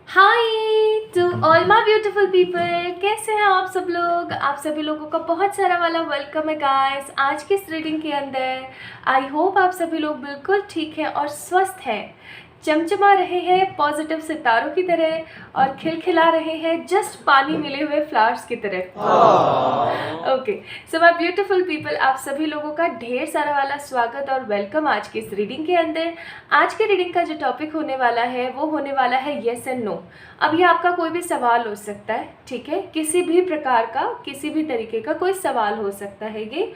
Hi to all my beautiful people, कैसे हैं आप सब लोग। आप सभी लोगों का बहुत सारा वाला वेलकम है गाइस आज की इस रीडिंग के अंदर। आई होप आप सभी लोग बिल्कुल ठीक हैं और स्वस्थ हैं, चमचमा रहे हैं पॉजिटिव सितारों की तरह और खिलखिला रहे हैं जस्ट पानी मिले हुए फ्लावर्स की तरह। Okay, so my beautiful people, आप सभी लोगों का ढेर सारा वाला स्वागत और वेलकम आज की इस रीडिंग के अंदर। आज के रीडिंग का जो टॉपिक होने वाला है वो होने वाला है येस एंड नो। अब ये आपका कोई भी सवाल हो सकता है, ठीक है, किसी भी प्रकार का किसी भी तरीके का कोई सवाल हो सकता है ये।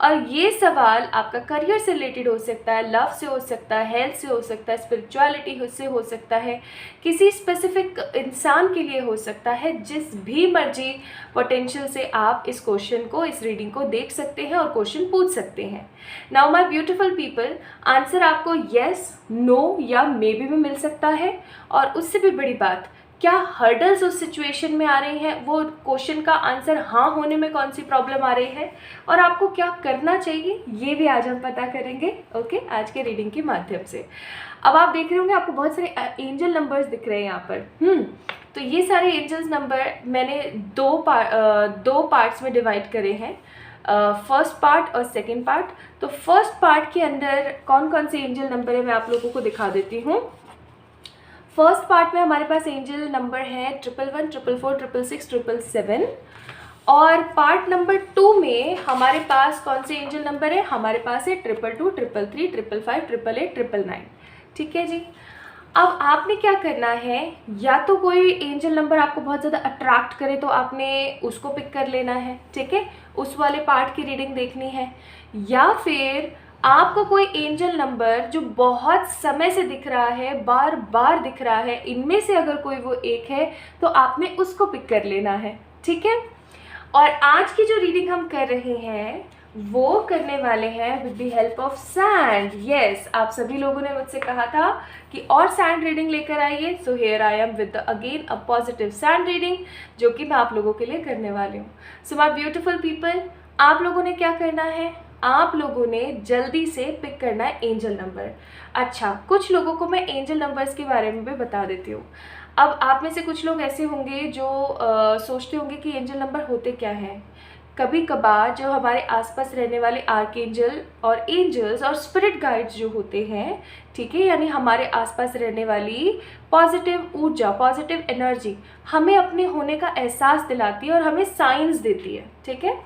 और ये सवाल आपका करियर से रिलेटेड हो सकता है, लव से हो सकता है, हेल्थ से हो सकता है, स्पिरिचुअलिटी से हो सकता है, किसी स्पेसिफिक इंसान के लिए हो सकता है। जिस भी मर्जी पोटेंशियल से आप इस क्वेश्चन को, इस रीडिंग को देख सकते हैं और क्वेश्चन पूछ सकते हैं। Now my beautiful people, answer आपको येस, नो या मे बी में मिल सकता है। और उससे भी बड़ी बात, क्या हर्डल्स उस सिचुएशन में आ रही हैं, वो क्वेश्चन का आंसर हाँ होने में कौन सी प्रॉब्लम आ रही है और आपको क्या करना चाहिए, ये भी आज हम पता करेंगे। ओके, आज के रीडिंग के माध्यम से। अब आप देख रहे होंगे आपको बहुत सारे एंजल नंबर्स दिख रहे हैं यहाँ पर। तो ये सारे एंजल्स नंबर मैंने दो पार्ट्स में डिवाइड करे हैं, फर्स्ट पार्ट और सेकेंड पार्ट। तो फर्स्ट पार्ट के अंदर कौन कौन से एंजल नंबर है मैं आप लोगों को दिखा देती हूँ। फर्स्ट पार्ट में हमारे पास एंजल नंबर है 11, 444, 666, 777। और पार्ट नंबर 2 में हमारे पास कौन से एंजल नंबर है, हमारे पास है 222, 333, 555, 888, 999। ठीक है जी। अब आपने क्या करना है, या तो कोई एंजल नंबर आपको बहुत ज़्यादा अट्रैक्ट करे तो आपने उसको पिक कर लेना है, ठीक है, उस वाले पार्ट की रीडिंग देखनी है। या फिर आपको कोई एंजल नंबर जो बहुत समय से दिख रहा है, बार बार दिख रहा है, इनमें से अगर कोई वो एक है तो आपने उसको पिक कर लेना है, ठीक है। और आज की जो रीडिंग हम कर रहे हैं वो करने वाले हैं with the help of sand. Yes, आप सभी लोगों ने मुझसे कहा था कि और सैंड रीडिंग लेकर आइए, so here I am with again a positive sand reading जो कि मैं आप लोगों के लिए करने वाली हूँ। सो माय ब्यूटीफुल पीपल, आप लोगों ने क्या करना है, आप लोगों ने जल्दी से पिक करना है एंजल नंबर। अच्छा, कुछ लोगों को मैं एंजल नंबर्स के बारे में भी बता देती हूँ। अब आप में से कुछ लोग ऐसे होंगे जो सोचते होंगे कि एंजल नंबर होते क्या हैं। कभी कभार जो हमारे आसपास रहने वाले आर्कएंजल और एंजल्स और स्पिरिट गाइड्स जो होते हैं, ठीक है, यानी हमारे आसपास रहने वाली पॉजिटिव ऊर्जा, पॉजिटिव एनर्जी हमें अपने होने का एहसास दिलाती है और हमें साइंस देती है, ठीक है।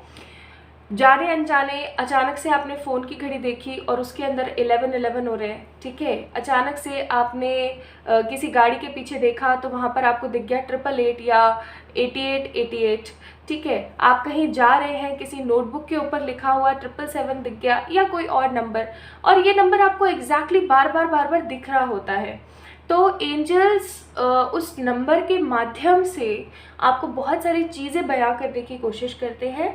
जाने अनजाने अचानक से आपने फ़ोन की घड़ी देखी और उसके अंदर 11:11 हो रहे हैं, ठीक है। अचानक से आपने किसी गाड़ी के पीछे देखा तो वहाँ पर आपको दिख गया 888 या 8888, ठीक है। आप कहीं जा रहे हैं, किसी नोटबुक के ऊपर लिखा हुआ 777 दिख गया या कोई और नंबर, और ये नंबर आपको एग्जैक्टली बार बार दिख रहा होता है। तो एंजल्स उस नंबर के माध्यम से आपको बहुत सारी चीज़ें बयां करने की कोशिश करते हैं,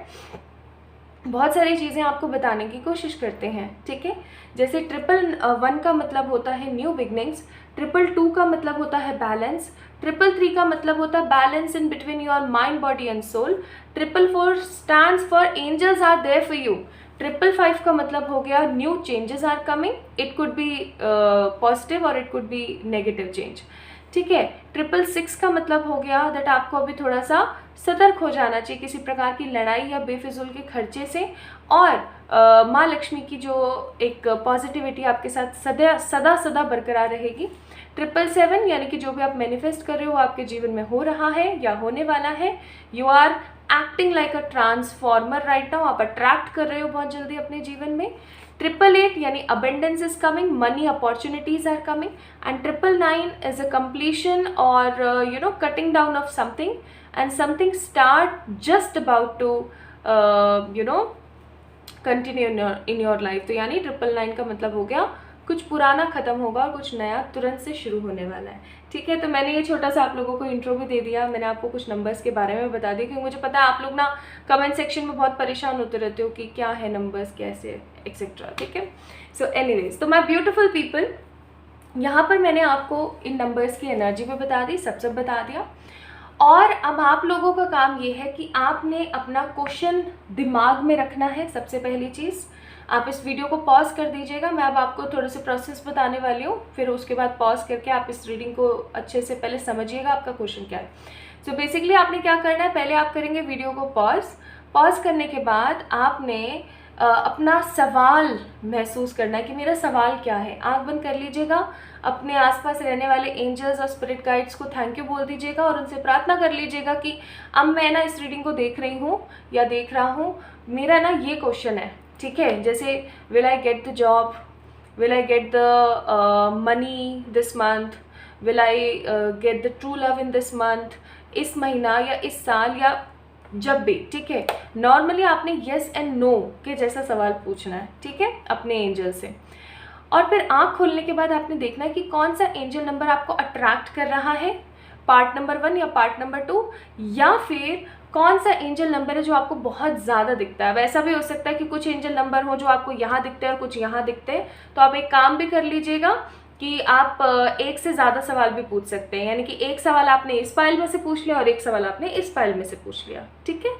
बहुत सारी चीज़ें आपको बताने की कोशिश करते हैं, ठीक है। जैसे 111 का मतलब होता है न्यू बिगनिंग्स, 222 का मतलब होता है बैलेंस, 333 का मतलब होता है balance in between your mind, body and soul, 444 stands for angels are there for you, 555 का मतलब हो गया new changes are coming, it could be positive और it could be negative change, ठीक है। 666 का मतलब हो गया दैट आपको अभी थोड़ा सा सतर्क हो जाना चाहिए किसी प्रकार की लड़ाई या बेफिजूल के खर्चे से, और माँ लक्ष्मी की जो एक पॉजिटिविटी आपके साथ सदा सदा बरकरार रहेगी। 777 यानी कि जो भी आप मैनिफेस्ट कर रहे हो वो आपके जीवन में हो रहा है या होने वाला है। You are acting like a transformer right now, आप अट्रैक्ट कर रहे हो बहुत जल्दी अपने जीवन में। 888 यानी abundance is coming, money opportunities are coming, and 999 is a completion or cutting down of something, and something start just about to continue in your life। तो यानी 999 का मतलब हो गया कुछ पुराना खत्म होगा और कुछ नया तुरंत से शुरू होने वाला है, ठीक है। तो मैंने ये छोटा सा आप लोगों को इंट्रो भी दे दिया, मैंने आपको कुछ नंबर्स के बारे में बता दिया, क्योंकि मुझे पता है आप लोग ना कमेंट सेक्शन में बहुत परेशान होते रहते हो कि क्या है नंबर्स, कैसे एक्सेट्रा, ठीक है। सो एनीवेज, तो माय ब्यूटीफुल पीपल, यहाँ पर मैंने आपको इन नंबर्स की एनर्जी भी बता दी, सब बता दिया। और अब आप लोगों का काम ये है कि आपने अपना क्वेश्चन दिमाग में रखना है। सबसे पहली चीज़, आप इस वीडियो को पॉज कर दीजिएगा, मैं अब आपको थोड़े से प्रोसेस बताने वाली हूँ, फिर उसके बाद पॉज करके आप इस रीडिंग को अच्छे से पहले समझिएगा आपका क्वेश्चन क्या है। सो बेसिकली आपने क्या करना है, पहले आप करेंगे वीडियो को पॉज करने के बाद आपने अपना सवाल महसूस करना है कि मेरा सवाल क्या है। आंख बंद कर लीजिएगा, अपने आसपास रहने वाले एंजल्स और स्पिरिट गाइड्स को थैंक यू बोल दीजिएगा और उनसे प्रार्थना कर लीजिएगा कि अब मैं ना इस रीडिंग को देख रही हूँ या देख रहा हूँ, मेरा ना ये क्वेश्चन है, ठीक है। जैसे will I get the job, will I get the money this month, will I get the true love in this month, इस महीना या इस साल या जब भी, ठीक है। नॉर्मली आपने येस एंड नो के जैसा सवाल पूछना है, ठीक है, अपने एंजल से। और फिर आंख खोलने के बाद आपने देखना है कि कौन सा एंजल नंबर आपको अट्रैक्ट कर रहा है, पार्ट नंबर 1 या पार्ट नंबर 2, या फिर कौन सा एंजल नंबर है जो आपको बहुत ज़्यादा दिखता है। वैसा भी हो सकता है कि कुछ एंजल नंबर हो जो आपको यहाँ दिखते हैं और कुछ यहाँ दिखते हैं, तो आप एक काम भी कर लीजिएगा कि आप एक से ज़्यादा सवाल भी पूछ सकते हैं, यानी कि एक सवाल आपने इस फाइल में से पूछ लिया और एक सवाल आपने इस फाइल में से पूछ लिया, ठीक है।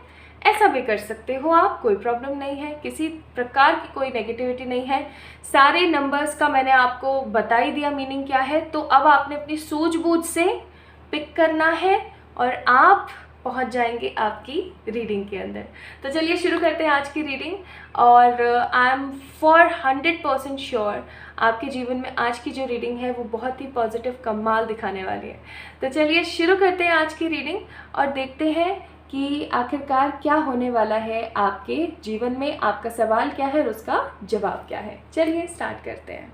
ऐसा भी कर सकते हो आप, कोई प्रॉब्लम नहीं है, किसी प्रकार की कोई नेगेटिविटी नहीं है। सारे नंबर्स का मैंने आपको बता ही दिया मीनिंग क्या है, तो अब आपने अपनी सूझबूझ से पिक करना है और आप पहुंच जाएंगे आपकी रीडिंग के अंदर। तो चलिए शुरू करते हैं आज की रीडिंग, और आई एम फॉर 100% श्योर आपके जीवन में आज की जो रीडिंग है वो बहुत ही पॉजिटिव कमाल दिखाने वाली है। तो चलिए शुरू करते हैं आज की रीडिंग और देखते हैं कि आखिरकार क्या होने वाला है आपके जीवन में, आपका सवाल क्या है और उसका जवाब क्या है। चलिए स्टार्ट करते हैं।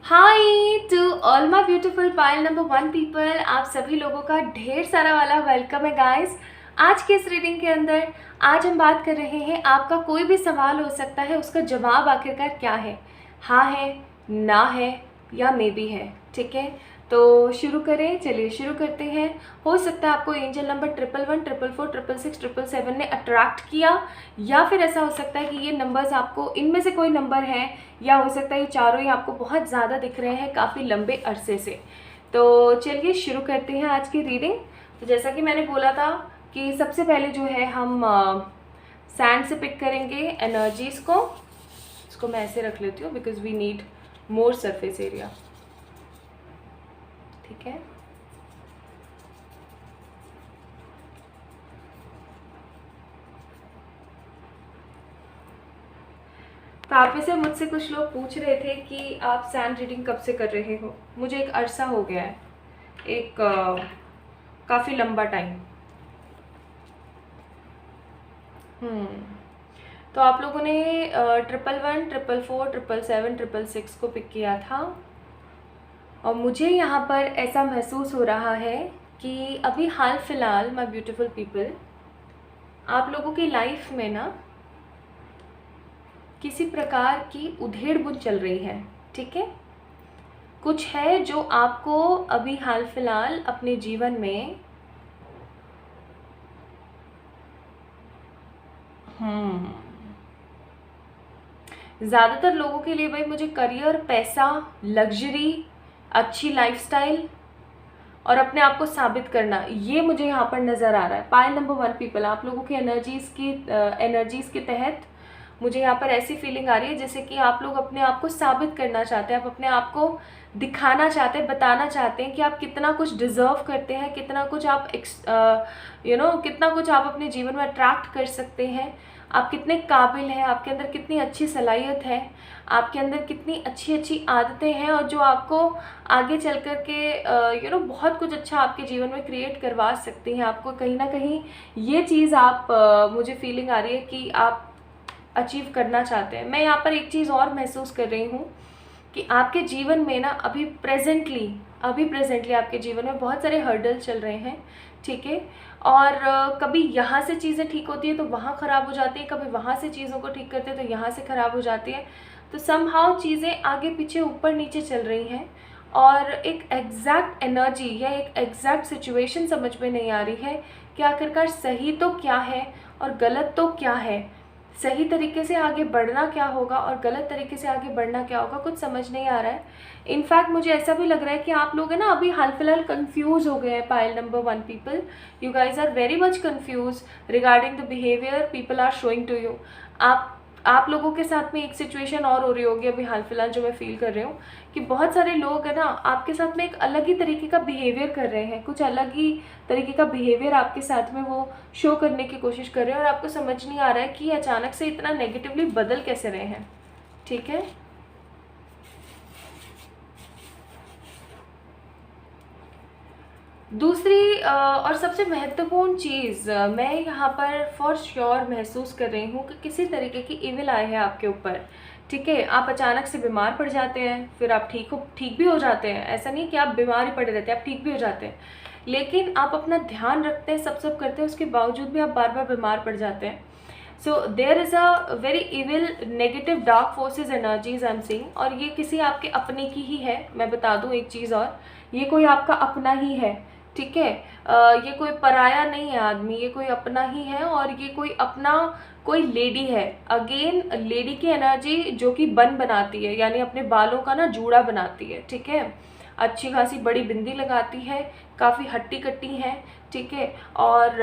Hi to all my beautiful pile number 1 people, आप सभी लोगों का ढेर सारा वाला वेलकम है गाइस। आज के इस रीडिंग के अंदर आज हम बात कर रहे हैं, आपका कोई भी सवाल हो सकता है, उसका जवाब आखिरकार क्या है, हाँ है, ना है या मे बी है, ठीक है। तो शुरू करें, चलिए शुरू करते हैं। हो सकता है आपको एंजल नंबर 111, 444, 666, 777 ने अट्रैक्ट किया, या फिर ऐसा हो सकता है कि ये नंबर्स आपको इनमें से कोई नंबर है, या हो सकता है ये चारों ही आपको बहुत ज़्यादा दिख रहे हैं काफ़ी लंबे अरसे से। तो चलिए शुरू करते हैं आज की रीडिंग। तो जैसा कि मैंने बोला था कि सबसे पहले जो है हम सैंड से पिक करेंगे एनर्जीज़ को। इसको मैं ऐसे रख लेती हूँ because we need more surface area, ठीक है। तो आप में से मुझसे कुछ लोग पूछ रहे थे कि आप सैंड रीडिंग कब से कर रहे हो। मुझे एक अरसा हो गया है, एक काफ़ी लंबा टाइम। तो आप लोगों ने 111, 444, 777, 666 को पिक किया था, और मुझे यहाँ पर ऐसा महसूस हो रहा है कि अभी हाल फिलहाल माय ब्यूटीफुल पीपल, आप लोगों की लाइफ में ना किसी प्रकार की उधेड़-बुन चल रही है, ठीक है। कुछ है जो आपको अभी हाल फिलहाल अपने जीवन में ज़्यादातर लोगों के लिए भाई मुझे करियर, पैसा, लग्जरी, अच्छी लाइफस्टाइल और अपने आप को साबित करना, ये मुझे यहाँ पर नज़र आ रहा है। पाइल नंबर 1 पीपल, आप लोगों की एनर्जीज़ के तहत मुझे यहाँ पर ऐसी फीलिंग आ रही है जैसे कि आप लोग अपने आप को साबित करना चाहते हैं, आप अपने आप को दिखाना चाहते हैं, बताना चाहते हैं कि आप कितना कुछ डिज़र्व करते हैं, कितना कुछ आप कितना कुछ आप अपने जीवन में अट्रैक्ट कर सकते हैं, आप कितने काबिल हैं, आपके अंदर कितनी अच्छी सलाहियत है, आपके अंदर कितनी अच्छी अच्छी आदतें हैं, और जो आपको आगे चल कर के बहुत कुछ अच्छा आपके जीवन में क्रिएट करवा सकती हैं। आपको कहीं ना कहीं ये चीज़ मुझे फीलिंग आ रही है कि आप अचीव करना चाहते हैं। मैं यहाँ पर एक चीज़ और महसूस कर रही हूँ कि आपके जीवन में ना अभी प्रेजेंटली आपके जीवन में बहुत सारे हर्डल चल रहे हैं, ठीक है। और कभी यहाँ से चीज़ें ठीक होती है तो वहाँ ख़राब हो जाती है, कभी वहाँ से चीज़ों को ठीक करते हैं तो यहाँ से ख़राब हो जाती है। तो समहाउ चीज़ें आगे पीछे ऊपर नीचे चल रही हैं, और एक एग्जैक्ट एनर्जी या एक एग्जैक्ट सिचुएशन समझ में नहीं आ रही है कि आखिरकार सही तो क्या है और गलत तो क्या है। सही तरीके से आगे बढ़ना क्या होगा और गलत तरीके से आगे बढ़ना क्या होगा, कुछ समझ नहीं आ रहा है। इनफैक्ट मुझे ऐसा भी लग रहा है कि आप लोग है ना अभी हाल फिलहाल कंफ्यूज हो गए हैं। Pile number 1 people, you guys are very much confuse regarding the behaviour people are showing to you. आप आप लोगों के साथ में एक सिचुएशन और हो रही होगी अभी हाल फिलहाल जो मैं फील कर रही हूँ, कि बहुत सारे लोग है ना आपके साथ में एक अलग ही तरीके का बिहेवियर कर रहे हैं, कुछ अलग ही तरीके का बिहेवियर आपके साथ में वो शो करने की कोशिश कर रहे हैं, और आपको समझ नहीं आ रहा है कि अचानक से इतना नेगेटिवली बदल कैसे रहे हैं। ठीक है, दूसरी और सबसे महत्वपूर्ण चीज़ मैं यहाँ पर फॉर श्योर महसूस कर रही हूँ कि किसी तरीके की इविल आई है आपके ऊपर। ठीक है, आप अचानक से बीमार पड़ जाते हैं, फिर आप ठीक भी हो जाते हैं। ऐसा नहीं कि आप बीमार ही पड़े रहते हैं, आप ठीक भी हो जाते हैं, लेकिन आप अपना ध्यान रखते हैं, सब करते हैं, उसके बावजूद भी आप बार बार बीमार पड़ जाते हैं। So there is a very evil negative dark forces energies I am seeing, और ये किसी आपके अपने की ही है। मैं बता दूँ एक चीज़ और, ये कोई आपका अपना ही है। ठीक है, ये कोई पराया नहीं है आदमी, ये कोई अपना ही है, और ये कोई अपना कोई लेडी है। अगेन लेडी की एनर्जी जो कि बन बनाती है, यानी अपने बालों का ना जूड़ा बनाती है। ठीक है, अच्छी खासी बड़ी बिंदी लगाती है, काफ़ी हट्टी कट्टी है। ठीक है, और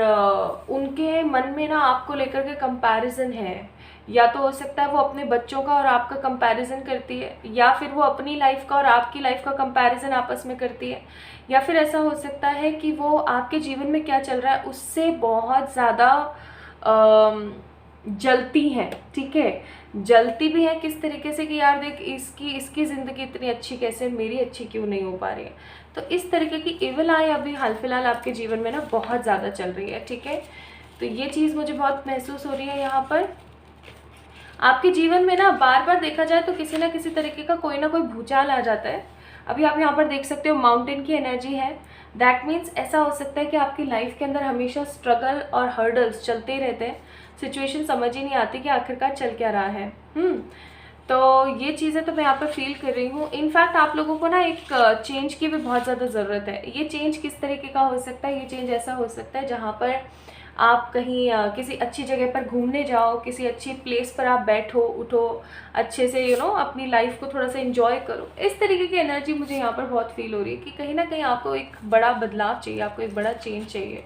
उनके मन में ना आपको लेकर के कंपैरिजन है। या तो हो सकता है वो अपने बच्चों का और आपका कंपैरिजन करती है, या फिर वो अपनी लाइफ का और आपकी लाइफ का कंपैरिजन आपस में करती है, या फिर ऐसा हो सकता है कि वो आपके जीवन में क्या चल रहा है उससे बहुत ज़्यादा जलती हैं। ठीक है, जलती भी है किस तरीके से कि यार देख इसकी ज़िंदगी इतनी अच्छी कैसे, मेरी अच्छी क्यों नहीं हो पा रही है। तो इस तरीके की इविल आई अभी हाल फिलहाल आपके जीवन में ना बहुत ज़्यादा चल रही है। ठीक है, तो ये चीज़ मुझे बहुत महसूस हो रही है यहाँ पर। आपके जीवन में ना बार बार देखा जाए तो किसी ना किसी तरीके का कोई ना कोई भूचाल आ जाता है। अभी आप यहाँ पर देख सकते हो माउंटेन की एनर्जी है। दैट मीन्स ऐसा हो सकता है कि आपकी लाइफ के अंदर हमेशा स्ट्रगल और हर्डल्स चलते ही रहते हैं, सिचुएशन समझ ही नहीं आती कि आखिरकार चल क्या रहा है। तो ये चीज़ें तो मैं यहाँ पर फील कर रही हूँ। इनफैक्ट आप लोगों को ना एक चेंज की भी बहुत ज़्यादा ज़रूरत है। ये चेंज किस तरीके का हो सकता है? ये चेंज ऐसा हो सकता है जहाँ पर आप कहीं किसी अच्छी जगह पर घूमने जाओ, किसी अच्छी प्लेस पर आप बैठो उठो, अच्छे से अपनी लाइफ को थोड़ा सा एंजॉय करो। इस तरीके की एनर्जी मुझे यहाँ पर बहुत फील हो रही है कि कहीं ना कहीं आपको एक बड़ा बदलाव चाहिए, आपको एक बड़ा चेंज चाहिए।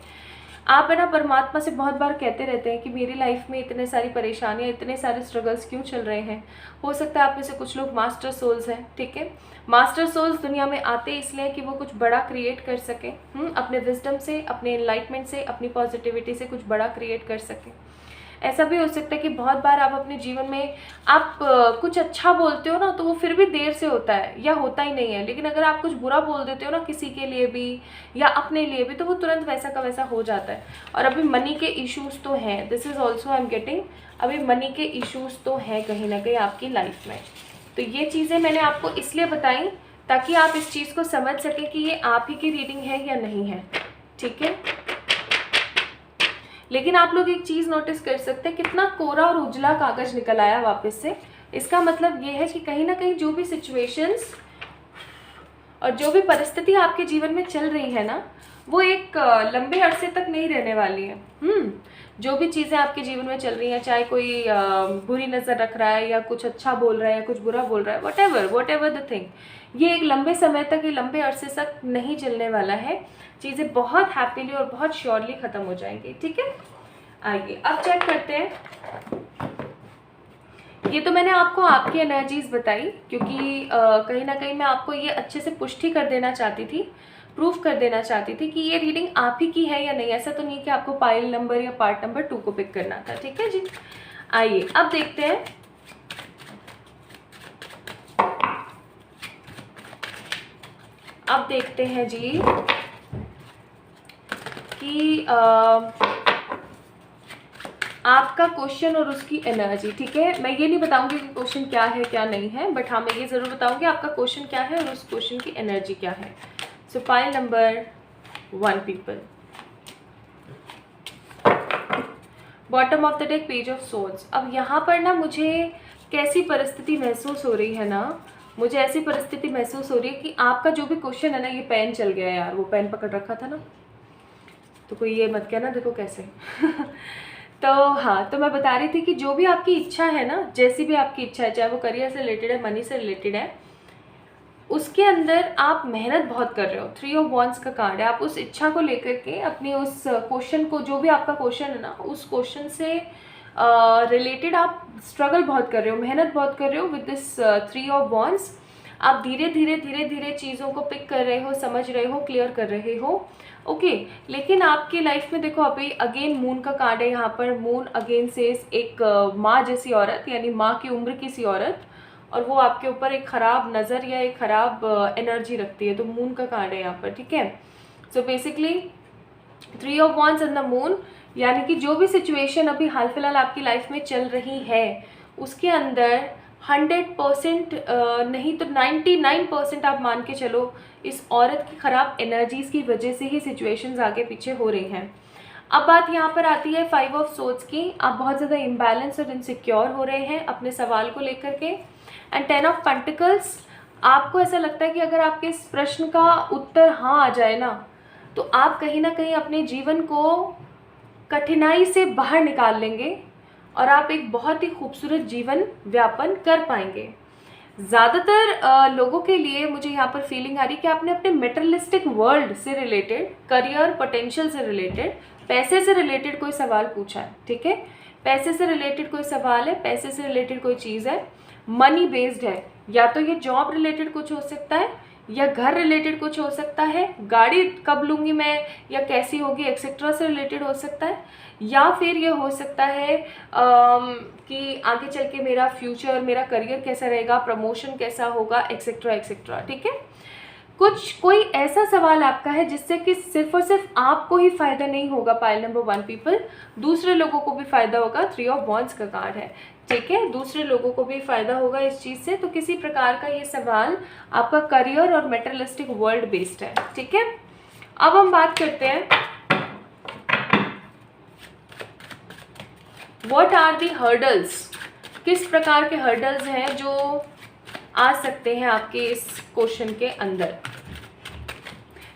आप है ना परमात्मा से बहुत बार कहते रहते हैं कि मेरी लाइफ में इतने सारी परेशानियाँ, इतने सारे स्ट्रगल्स क्यों चल रहे हैं। हो सकता है आप में से कुछ लोग मास्टर सोल्स हैं। ठीक है, मास्टर सोल्स दुनिया में आते इसलिए कि वो कुछ बड़ा क्रिएट कर सकें, अपने विजडम से, अपने एनलाइटमेंट से, अपनी पॉजिटिविटी से कुछ बड़ा क्रिएट कर सकें। ऐसा भी हो सकता है कि बहुत बार आप अपने जीवन में आप कुछ अच्छा बोलते हो ना तो वो फिर भी देर से होता है या होता ही नहीं है, लेकिन अगर आप कुछ बुरा बोल देते हो ना किसी के लिए भी या अपने लिए भी तो वो तुरंत वैसा का वैसा हो जाता है। और अभी मनी के इश्यूज तो हैं, this is also I am getting, अभी मनी के इश्यूज तो हैं कहीं ना कहीं आपकी लाइफ में। तो ये चीज़ें मैंने आपको इसलिए बताई ताकि आप इस चीज़ को समझ सकें कि ये आप ही की रीडिंग है या नहीं है। ठीक है, लेकिन आप लोग एक चीज़ नोटिस कर सकते हैं कितना कोरा और उजला कागज निकल आया वापस से। इसका मतलब ये है कि कहीं ना कहीं जो भी सिचुएशंस और जो भी परिस्थिति आपके जीवन में चल रही है ना वो एक लंबे अरसे तक नहीं रहने वाली है। जो भी चीज़ें आपके जीवन में चल रही हैं, चाहे कोई बुरी नज़र रख रहा है या कुछ अच्छा बोल रहा है या कुछ बुरा बोल रहा है, वट एवर द थिंग, ये एक लंबे समय तक, ये लंबे अरसे तक नहीं चलने वाला है। चीज़ें बहुत हैप्पीली और बहुत श्योरली ख़त्म हो जाएंगी। ठीक है, आइए अब चेक करते हैं। ये तो मैंने आपको आपकी एनर्जीज बताई क्योंकि कहीं ना कहीं मैं आपको ये अच्छे से पुष्टि कर देना चाहती थी, प्रूफ कर देना चाहती थी कि ये रीडिंग आप ही की है या नहीं। ऐसा तो नहीं कि आपको पाइल नंबर या पार्ट नंबर 2 को पिक करना था। ठीक है जी, आइए अब देखते हैं। अब देखते हैं जी कि आपका क्वेश्चन और उसकी एनर्जी। ठीक है, मैं ये नहीं बताऊंगी कि क्वेश्चन क्या है क्या नहीं है, बट हाँ मैं ये ज़रूर बताऊंगी आपका क्वेश्चन क्या है और उस क्वेश्चन की एनर्जी क्या है। सो pile number 1 people, bottom of the deck page of swords. अब यहाँ पर ना मुझे कैसी परिस्थिति महसूस हो रही है ना, मुझे ऐसी परिस्थिति महसूस हो रही है कि आपका जो भी क्वेश्चन है ना, ये पेन चल गया यार, वो पेन पकड़ रखा था ना, तो कोई ये मत कहना देखो कैसे तो हाँ, तो मैं बता रही थी कि जो भी आपकी इच्छा है ना, जैसी भी आपकी इच्छा है, चाहे वो करियर से रिलेटेड है, मनी से रिलेटेड है, उसके अंदर आप मेहनत बहुत कर रहे हो। 3 ऑफ वॉन्ड्स का कार्ड है। आप उस इच्छा को लेकर के अपनी उस क्वेश्चन को, जो भी आपका क्वेश्चन है ना, उस क्वेश्चन से रिलेटेड आप स्ट्रगल बहुत कर रहे हो, मेहनत बहुत कर रहे हो विद दिस 3 ऑफ वॉन्ड्स। आप धीरे धीरे धीरे धीरे चीज़ों को पिक कर रहे हो, समझ रहे हो, क्लियर कर रहे हो, ओके। लेकिन आपकी लाइफ में देखो अभी अगेन मून का कार्ड है यहाँ पर। मून अगेन से एक माँ जैसी औरत, यानी माँ की उम्र की सी औरत, और वो आपके ऊपर एक ख़राब नज़र या एक ख़राब एनर्जी रखती है। तो मून का कार्ड है यहाँ पर, ठीक है। So basically 3 of wands and the moon, यानी कि जो भी सिचुएशन अभी हाल फिलहाल आपकी लाइफ में चल रही है उसके अंदर 100% नहीं तो 99% आप मान के चलो इस औरत की ख़राब एनर्जीज़ की वजह से ही सिचुएशंस आगे पीछे हो रही हैं। अब बात यहाँ पर आती है 5 ऑफ सोर्ड्स की। आप बहुत ज़्यादा इम्बैलेंस और इनसिक्योर हो रहे हैं अपने सवाल को लेकर के। एंड 10 ऑफ पेंटिकल्स, आपको ऐसा लगता है कि अगर आपके इस प्रश्न का उत्तर हाँ आ जाए ना, तो आप कहीं ना कहीं अपने जीवन को कठिनाई से बाहर निकाल लेंगे और आप एक बहुत ही खूबसूरत जीवन व्यापन कर पाएंगे। ज़्यादातर लोगों के लिए मुझे यहाँ पर फीलिंग आ रही कि आपने अपने मेटेरियलिस्टिक वर्ल्ड से रिलेटेड, करियर पोटेंशियल से रिलेटेड, पैसे से रिलेटेड कोई सवाल पूछा है, ठीक है। पैसे से रिलेटेड कोई सवाल है, पैसे से रिलेटेड कोई चीज़ है, मनी बेस्ड है, या तो ये जॉब रिलेटेड कुछ हो सकता है या घर रिलेटेड कुछ हो सकता है, गाड़ी कब लूँगी मैं या कैसी होगी एक्सेट्रा से रिलेटेड हो सकता है, या फिर ये हो सकता है कि आगे चल के मेरा फ्यूचर, मेरा करियर कैसा रहेगा, प्रमोशन कैसा होगा, एक्सेट्रा एक्सेट्रा, ठीक है। कोई ऐसा सवाल आपका है जिससे कि सिर्फ और सिर्फ आपको ही फ़ायदा नहीं होगा, पाइल नंबर 1 पीपल, दूसरे लोगों को भी फ़ायदा होगा। 3 ऑफ वॉन्ड्स का कार्ड है, ठीक है, दूसरे लोगों को भी फ़ायदा होगा इस चीज़ से। तो किसी प्रकार का ये सवाल आपका करियर और मेटेरियलिस्टिक वर्ल्ड बेस्ड है, ठीक है। अब हम बात करते हैं व्हाट आर दी हर्डल्स, किस प्रकार के हर्डल्स हैं जो आ सकते हैं आपके इस क्वेश्चन के अंदर।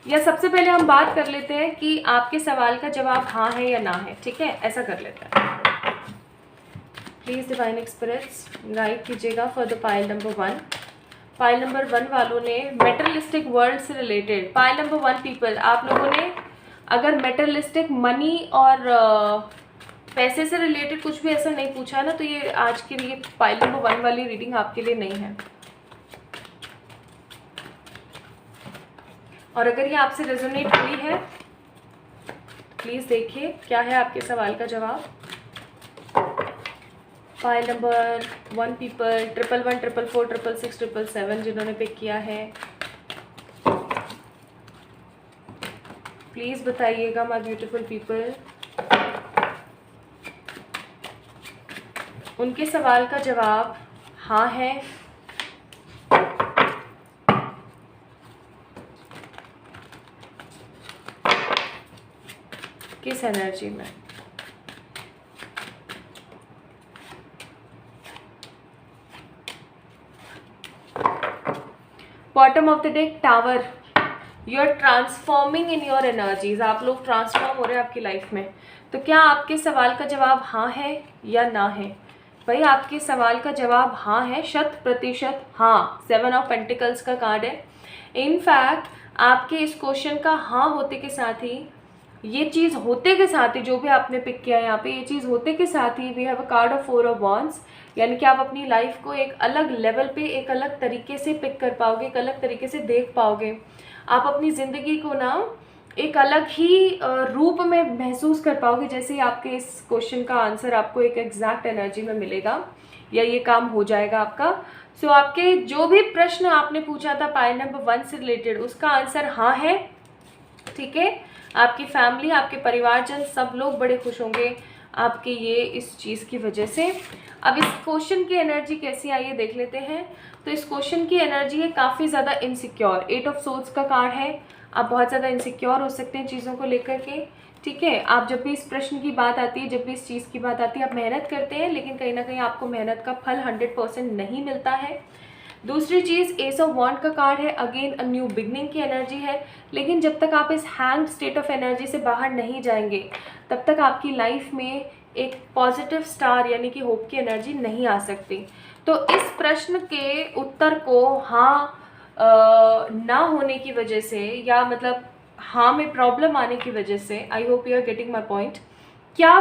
या सबसे पहले हम बात कर लेते हैं कि आपके सवाल का जवाब हाँ है या ना है, ठीक है, ऐसा कर लेते हैं। प्लीज़ डिवाइन एक्सपीरियंस गाइड कीजिएगा for the pile number 1। Pile number 1 वालों ने मेटेरियलिस्टिक वर्ल्ड से रिलेटेड, पाइल नंबर 1 पीपल, आप लोगों ने अगर मेटेरियलिस्टिक मनी और पैसे से रिलेटेड कुछ भी ऐसा नहीं पूछा ना, तो ये आज के लिए पाइल नंबर 1 वाली रीडिंग आपके लिए नहीं है। और अगर ये आपसे रेजोनेट हुई है प्लीज़ देखिए क्या है आपके सवाल का जवाब। पाइल नंबर 1 पीपल, 111, 444, 666, 777 जिन्होंने पिक किया है, प्लीज़ बताइएगा माय ब्यूटीफुल पीपल, उनके सवाल का जवाब हाँ है। किस एनर्जी में? Bottom of the deck tower, you are transforming in your energies, आप लोग ट्रांसफॉर्म हो रहे हैं आपकी लाइफ में। तो क्या आपके सवाल का जवाब हाँ है या ना है? भाई आपके सवाल का जवाब हाँ है, 100% हाँ। 7 ऑफ पेंटिकल्स का कार्ड है। इनफैक्ट आपके इस क्वेश्चन का हाँ होते के साथ ही, ये चीज़ होते के साथ ही, जो भी आपने पिक किया है यहाँ पे, ये चीज़ होते के साथ ही we have a card of 4 of wands, यानी कि आप अपनी लाइफ को एक अलग लेवल पे, एक अलग तरीके से पिक कर पाओगे, एक अलग तरीके से देख पाओगे। आप अपनी ज़िंदगी को ना एक अलग ही रूप में महसूस कर पाओगे, जैसे ही आपके इस क्वेश्चन का आंसर आपको एक एग्जैक्ट एनर्जी में मिलेगा या ये काम हो जाएगा आपका। सो आपके जो भी प्रश्न आपने पूछा था पाइल नंबर 1 से रिलेटेड, उसका आंसर हाँ है, ठीक है। आपकी फैमिली, आपके परिवारजन सब लोग बड़े खुश होंगे आपके ये इस चीज़ की वजह से। अब इस क्वेश्चन की एनर्जी कैसी आई है देख लेते हैं। तो इस क्वेश्चन की एनर्जी है काफ़ी ज़्यादा इनसिक्योर। 8 ऑफ सोर्ड्स का कार्ड है, आप बहुत ज़्यादा इनसिक्योर हो सकते हैं चीज़ों को लेकर के, ठीक है। आप जब भी इस प्रश्न की बात आती है, जब भी इस चीज़ की बात आती है, आप मेहनत करते हैं, लेकिन कहीं ना कहीं आपको मेहनत का फल 100% नहीं मिलता है। दूसरी चीज़, एस ऑफ वॉन्ड का कार्ड है, अगेन अ न्यू बिगनिंग की एनर्जी है। लेकिन जब तक आप इस हैंग स्टेट ऑफ एनर्जी से बाहर नहीं जाएंगे, तब तक आपकी लाइफ में एक पॉजिटिव स्टार यानी कि होप की एनर्जी नहीं आ सकती। तो इस प्रश्न के उत्तर को हाँ ना होने की वजह से, या मतलब हाँ में प्रॉब्लम आने की वजह से, I hope you are getting my point, क्या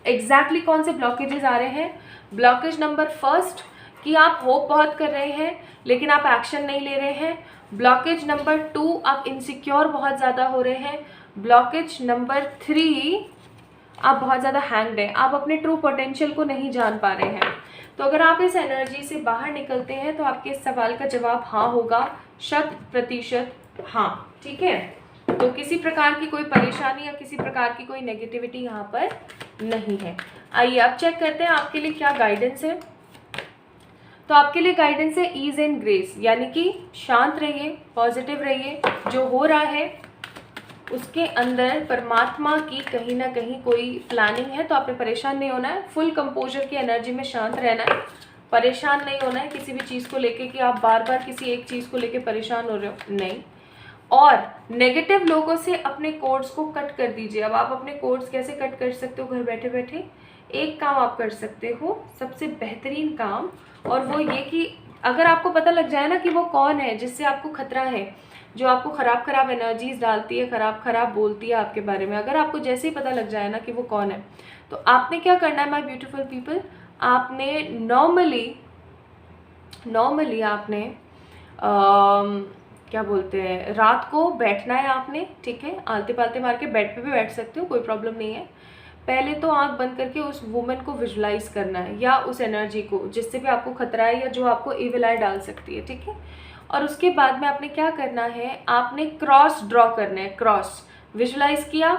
एग्जैक्टली कौन से ब्लॉकेजेस आ रहे हैं। ब्लॉकेज नंबर फर्स्ट कि आप होप बहुत कर रहे हैं लेकिन आप एक्शन नहीं ले रहे हैं। ब्लॉकेज नंबर 2 आप इनसिक्योर बहुत ज़्यादा हो रहे हैं। ब्लॉकेज नंबर 3 आप बहुत ज़्यादा हैंग्ड हैं, आप अपने ट्रू पोटेंशियल को नहीं जान पा रहे हैं। तो अगर आप इस एनर्जी से बाहर निकलते हैं तो आपके इस सवाल का जवाब हाँ होगा, 100% हाँ। ठीक है, तो किसी प्रकार की कोई परेशानी या किसी प्रकार की कोई नेगेटिविटी यहाँ पर नहीं है। आइए अब चेक करते हैं आपके लिए क्या गाइडेंस है। तो आपके लिए गाइडेंस है ईज एंड ग्रेस, यानी कि शांत रहिए, पॉजिटिव रहिए। जो हो रहा है उसके अंदर परमात्मा की कहीं ना कहीं कोई प्लानिंग है, तो आपने परेशान नहीं होना है। फुल कंपोजर की एनर्जी में शांत रहना है, परेशान नहीं होना है किसी भी चीज़ को लेके कि आप बार बार किसी एक चीज़ को लेके परेशान हो रहे हो, नहीं। और नेगेटिव लोगों से अपने कोड्स को कट कर दीजिए। अब आप अपने कोड्स कैसे कट कर सकते हो घर बैठे बैठे? एक काम आप कर सकते हो, सबसे बेहतरीन काम, और वो ये कि अगर आपको पता लग जाए ना कि वो कौन है जिससे आपको खतरा है, जो आपको ख़राब ख़राब एनर्जीज डालती है, ख़राब ख़राब बोलती है आपके बारे में, अगर आपको जैसे ही पता लग जाए ना कि वो कौन है, तो आपने क्या करना है माय ब्यूटीफुल पीपल, आपने नॉर्मली आपने क्या बोलते हैं, रात को बैठना है आपने। ठीक है, आलते पालते मार के बेड पे भी बैठ सकते हो, कोई प्रॉब्लम नहीं है। पहले तो आंख बंद करके उस वुमन को विजुलाइज करना है या उस एनर्जी को जिससे भी आपको खतरा है या जो आपको इविल आई डाल सकती है। ठीक है, और उसके बाद में आपने क्या करना है, आपने क्रॉस ड्रॉ करना है। क्रॉस विजुलाइज किया,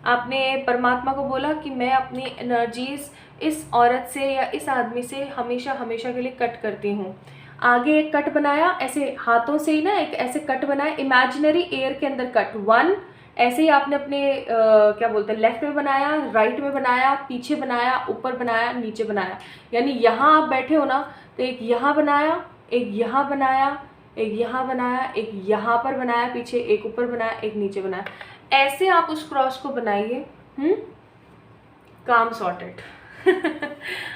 आपने परमात्मा को बोला कि मैं अपनी एनर्जीज इस औरत से या इस आदमी से हमेशा हमेशा के लिए कट करती हूँ। आगे एक कट बनाया, ऐसे हाथों से ही ना एक ऐसे कट बनाया, इमेजिनरी एयर के अंदर कट 1, ऐसे ही आपने अपने क्या बोलते हैं, लेफ्ट में बनाया, राइट में बनाया, पीछे बनाया, ऊपर बनाया, नीचे बनाया। यानी यहाँ आप बैठे हो ना, तो एक यहाँ बनाया, एक यहाँ बनाया, एक यहाँ बनाया, एक यहाँ पर बनाया पीछे, एक ऊपर बनाया, एक नीचे बनाया। ऐसे आप उस क्रॉस को बनाइए। काम सॉर्टेड।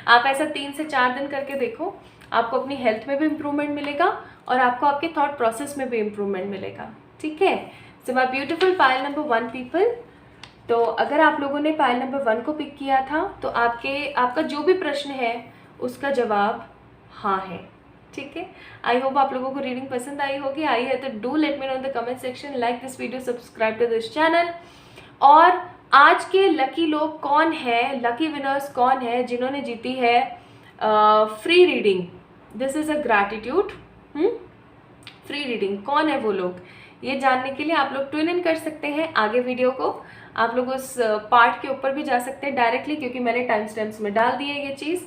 आप ऐसा 3 से 4 दिन करके देखो, आपको अपनी हेल्थ में भी इम्प्रूवमेंट मिलेगा और आपको आपके थॉट प्रोसेस में भी इम्प्रूवमेंट मिलेगा। ठीक है, so my beautiful pile number 1 people, तो अगर आप लोगों ने पायल नंबर 1 को पिक किया था तो आपका जो भी प्रश्न है उसका जवाब हाँ है। ठीक है, आई होप आप लोगों को रीडिंग पसंद आई होगी। आई है तो do let me know in the comment section, like this video, subscribe to this channel. और आज के लकी लोग कौन है, लकी विनर्स कौन है जिन्होंने जीती है free reading, this is a gratitude. Free reading कौन है वो लोग, ये जानने के लिए आप लोग ट्यून इन कर सकते हैं आगे वीडियो को। आप लोग उस पार्ट के ऊपर भी जा सकते हैं डायरेक्टली, क्योंकि मैंने टाइम स्टैम्प्स में डाल दी है ये चीज़।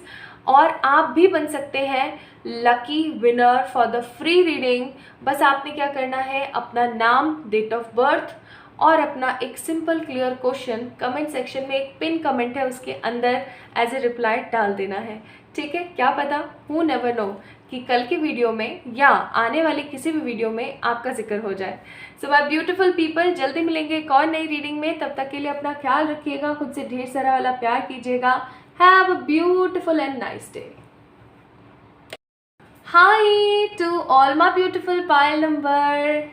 और आप भी बन सकते हैं lucky winner for the free reading. बस आपने क्या करना है, अपना नाम, डेट ऑफ बर्थ और अपना एक simple clear question comment section में, एक पिन कमेंट है उसके अंदर एज ए रिप्लाई डाल देना है। ठीक है, क्या पता, हु नेवर नो, कि कल की वीडियो में या आने वाली किसी भी वीडियो में आपका जिक्र हो जाए। सो माय ब्यूटीफुल पीपल, जल्दी मिलेंगे एक और नई रीडिंग में। तब तक के लिए अपना ख्याल रखिएगा, खुद से ढेर सारा वाला प्यार कीजिएगा। Have a beautiful and nice day. Hi to all my beautiful pile number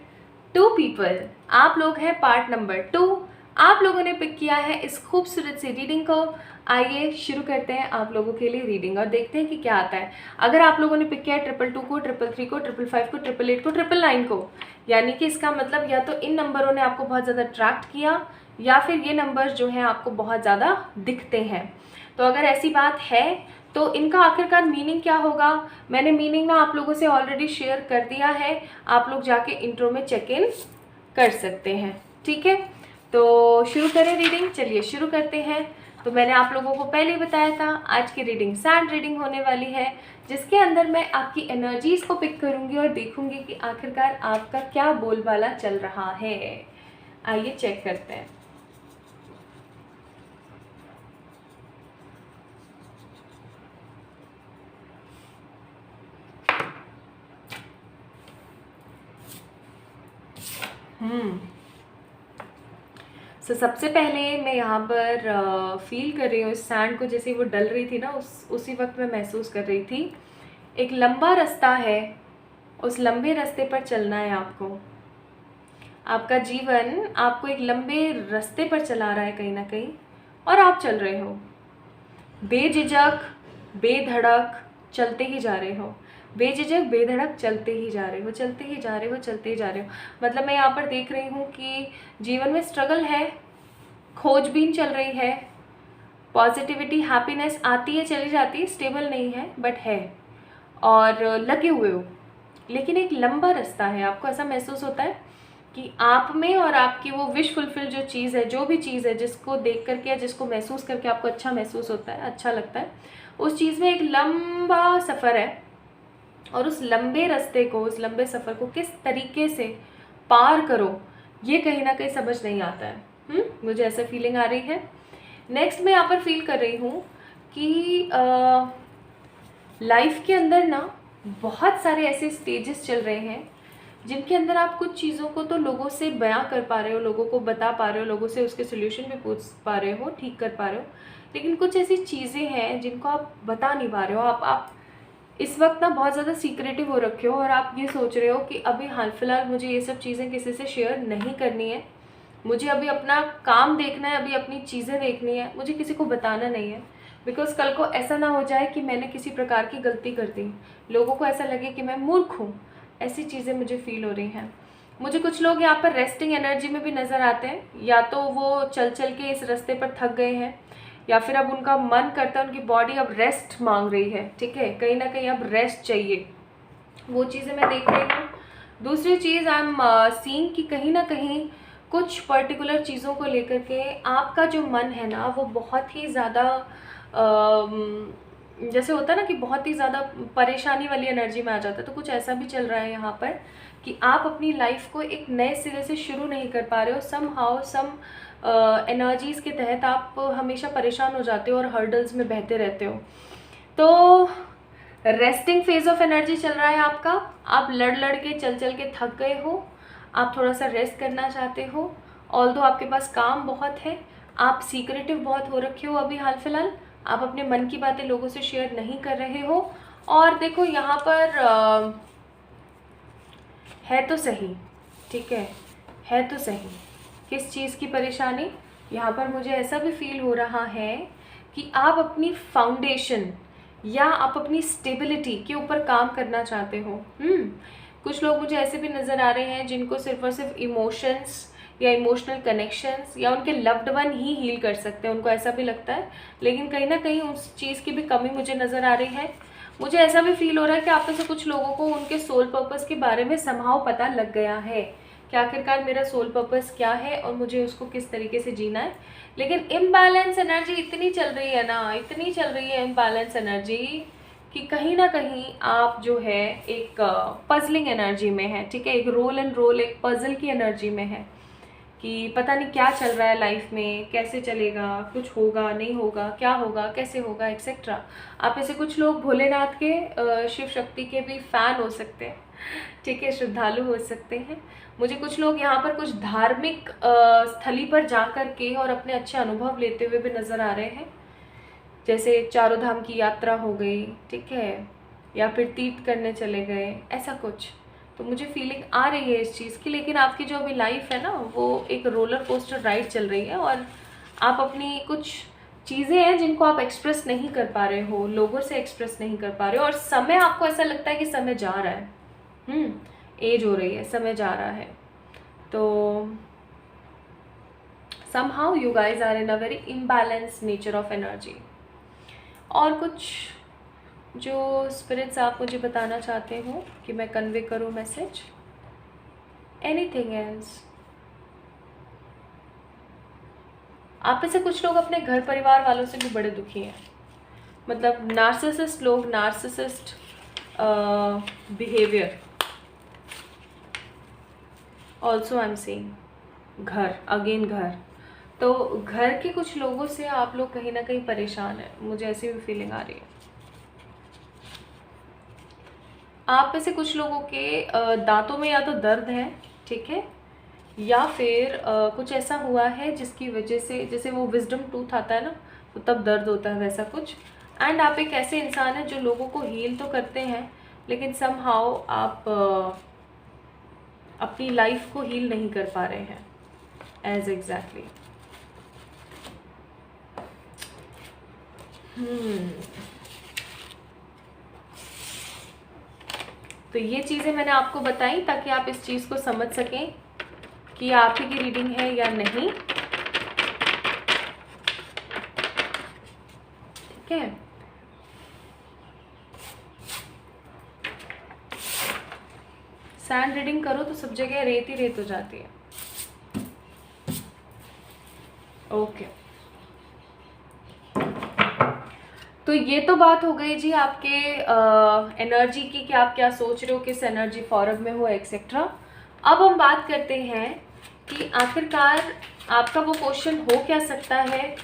2 people, आप लोग हैं पार्ट नंबर 2। आप लोगों ने पिक किया है इस खूबसूरत सी रीडिंग को। आइए शुरू करते हैं आप लोगों के लिए रीडिंग और देखते हैं कि क्या आता है। अगर आप लोगों ने पिक किया है 222 को, 333 को, 555 को, 888 को, 999 को, यानी कि इसका मतलब या तो इन नंबरों ने आपको बहुत ज़्यादा अट्रैक्ट किया या फिर ये नंबर्स जो हैं आपको बहुत ज़्यादा दिखते हैं। तो अगर ऐसी बात है तो इनका आखिरकार मीनिंग क्या होगा, मैंने मीनिंग ना आप लोगों से ऑलरेडी शेयर कर दिया है, आप लोग जाके इंट्रो में चेक इन कर सकते हैं। ठीक है, तो शुरू करें रीडिंग, चलिए शुरू करते हैं। तो मैंने आप लोगों को पहले ही बताया था आज की रीडिंग सैंड रीडिंग होने वाली है, जिसके अंदर मैं आपकी एनर्जीज को पिक करूंगी और देखूंगी कि आखिरकार आपका क्या बोलबाला चल रहा है। आइए चेक करते हैं। सबसे पहले मैं यहाँ पर फील कर रही हूँ इस सैंड को, जैसे वो डल रही थी ना, उसी वक्त मैं महसूस कर रही थी एक लंबा रास्ता है, उस लंबे रास्ते पर चलना है आपको। आपका जीवन आपको एक लंबे रास्ते पर चला रहा है कहीं ना कहीं, और आप चल रहे हो बेझिझक, बेधड़क चलते ही जा रहे हो, बेझिझक बेधड़क चलते ही जा रहे हो, चलते ही जा रहे हो, चलते ही जा रहे हो। मतलब मैं यहाँ पर देख रही हूँ कि जीवन में स्ट्रगल है, खोजबीन चल रही है, पॉजिटिविटी हैप्पीनेस आती है चली जाती है, स्टेबल नहीं है बट है, और लगे हुए हो। लेकिन एक लंबा रास्ता है, आपको ऐसा महसूस होता है कि आप में और आपकी वो विश फुलफिल जो चीज़ है, जो भी चीज़ है जिसको देख करके या जिसको महसूस करके आपको अच्छा महसूस होता है, अच्छा लगता है, उस चीज़ में एक लंबा सफ़र है। और उस लंबे रास्ते को, उस लंबे सफ़र को किस तरीके से पार करो, ये कहीं ना कहीं समझ नहीं आता है। मुझे ऐसा फीलिंग आ रही है। नेक्स्ट मैं यहाँ पर फील कर रही हूँ कि लाइफ के अंदर ना बहुत सारे ऐसे स्टेजेस चल रहे हैं जिनके अंदर आप कुछ चीज़ों को तो लोगों से बयां कर पा रहे हो, लोगों को बता पा रहे हो, लोगों से उसके सोल्यूशन भी पूछ पा रहे हो, ठीक कर पा रहे हो, लेकिन कुछ ऐसी चीज़ें हैं जिनको आप बता नहीं पा रहे हो। आप इस वक्त ना बहुत ज़्यादा सीक्रेटिव हो रखे हो और आप ये सोच रहे हो कि अभी हाल फिलहाल मुझे ये सब चीज़ें किसी से शेयर नहीं करनी है, मुझे अभी अपना काम देखना है, अभी अपनी चीज़ें देखनी है, मुझे किसी को बताना नहीं है। बिकॉज कल को ऐसा ना हो जाए कि मैंने किसी प्रकार की गलती कर दी, लोगों को ऐसा लगे कि मैं मूर्ख हूँ, ऐसी चीज़ें मुझे फील हो रही हैं। मुझे कुछ लोग यहाँ पर रेस्टिंग एनर्जी में भी नज़र आते हैं, या तो वो चल चल के इस रास्ते पर थक गए हैं, या फिर अब उनका मन करता है, उनकी बॉडी अब रेस्ट मांग रही है, ठीक है, कहीं ना कहीं अब रेस्ट चाहिए, वो चीज़ें मैं देख रही हूँ। दूसरी चीज़ आई एम सीइंग कि कहीं ना कहीं कुछ पर्टिकुलर चीज़ों को लेकर के आपका जो मन है ना वो बहुत ही ज़्यादा जैसे होता है ना कि बहुत ही ज़्यादा परेशानी वाली एनर्जी में आ जाता है। तो कुछ ऐसा भी चल रहा है यहाँ पर कि आप अपनी लाइफ को एक नए सिरे से शुरू नहीं कर पा रहे हो, सम हाउ सम एनर्जीज़ के तहत आप हमेशा परेशान हो जाते हो और हर्डल्स में बहते रहते हो। तो रेस्टिंग फेज ऑफ एनर्जी चल रहा है आपका, आप लड़ के चल के थक गए हो, आप थोड़ा सा रेस्ट करना चाहते हो, ऑल्दो आपके पास काम बहुत है, आप सीक्रेटिव बहुत हो रखे हो अभी हाल फिलहाल, आप अपने मन की बातें लोगों से शेयर नहीं कर रहे हो। और देखो यहाँ पर है तो सही, ठीक है तो सही, किस चीज़ की परेशानी, यहाँ पर मुझे ऐसा भी फील हो रहा है कि आप अपनी फाउंडेशन या आप अपनी स्टेबिलिटी के ऊपर काम करना चाहते हो। कुछ लोग मुझे ऐसे भी नज़र आ रहे हैं जिनको सिर्फ और सिर्फ इमोशंस या इमोशनल कनेक्शंस या उनके लव्ड वन ही हील कर सकते हैं, उनको ऐसा भी लगता है, लेकिन कहीं ना कहीं उस चीज़ की भी कमी मुझे नज़र आ रही है। मुझे ऐसा भी फील हो रहा है कि आप में से कुछ लोगों को उनके सोल पर्पस के बारे में समहाउ पता लग गया है कि आखिरकार मेरा सोल पर्पस क्या है और मुझे उसको किस तरीके से जीना है। लेकिन इम्बैलेंस एनर्जी इतनी चल रही है ना, इतनी चल रही है इम्बैलेंस एनर्जी कि कहीं ना कहीं आप जो है एक पजलिंग एनर्जी में है, ठीक है, एक रोल एंड रोल, एक पजल की एनर्जी में है कि पता नहीं क्या चल रहा है लाइफ में, कैसे चलेगा, कुछ होगा नहीं होगा, क्या होगा कैसे होगा एक्सेट्रा। आप ऐसे कुछ लोग भोलेनाथ के शिव शक्ति के भी फैन हो सकते हैं, ठीक है, श्रद्धालु हो सकते हैं। मुझे कुछ लोग यहाँ पर कुछ धार्मिक स्थली पर जा कर के और अपने अच्छे अनुभव लेते हुए भी नज़र आ रहे हैं, जैसे चारों धाम की यात्रा हो गई, ठीक है, या फिर तीर्थ करने चले गए, ऐसा कुछ। तो मुझे फीलिंग आ रही है इस चीज़ की। लेकिन आपकी जो अभी लाइफ है ना वो एक रोलर कोस्टर राइड चल रही है और आप अपनी कुछ चीज़ें हैं जिनको आप एक्सप्रेस नहीं कर पा रहे हो, लोगों से एक्सप्रेस नहीं कर पा रहे हो, और समय आपको ऐसा लगता है कि समय जा रहा है, एज हो रही है, समय जा रहा है। तो somehow you guys are in a very imbalanced nature of energy। और कुछ जो स्पिरिट्स आप मुझे बताना चाहते हो कि मैं कन्वे करूँ मैसेज, एनीथिंग एल्स। आप में से कुछ लोग अपने घर परिवार वालों से भी बड़े दुखी हैं, मतलब नार्सिसिस्ट लोग, narcissist behaviour. Also I am saying घर, अगेन घर। तो घर के कुछ लोगों से आप लोग कहीं ना कहीं परेशान हैं, मुझे ऐसी भी फीलिंग आ रही है। आप में से कुछ लोगों के दांतों में या तो दर्द है, ठीक है, या फिर कुछ ऐसा हुआ है जिसकी वजह से, जैसे वो विजडम टूथ आता है ना तो तब दर्द होता है, वैसा कुछ। एंड आप एक ऐसे इंसान हैं जो लोगों को हील तो करते हैं लेकिन समहाउ आप अपनी लाइफ को हील नहीं कर पा रहे हैं एज एग्जैक्टली। हम्म तो ये चीज़ें मैंने आपको बताई ताकि आप इस चीज़ को समझ सकें कि आप ही की रीडिंग है या नहीं। ठीक है, सैंड रीडिंग करो तो सब जगह रेत ही रेत हो जाती है। ओके, तो ये तो बात हो गई जी आपके एनर्जी की, कि आप क्या सोच रहे हो, किस एनर्जी फॉरम में हो, एक्सेट्रा। अब हम बात करते हैं कि आखिरकार आपका वो क्वेश्चन हो क्या सकता है,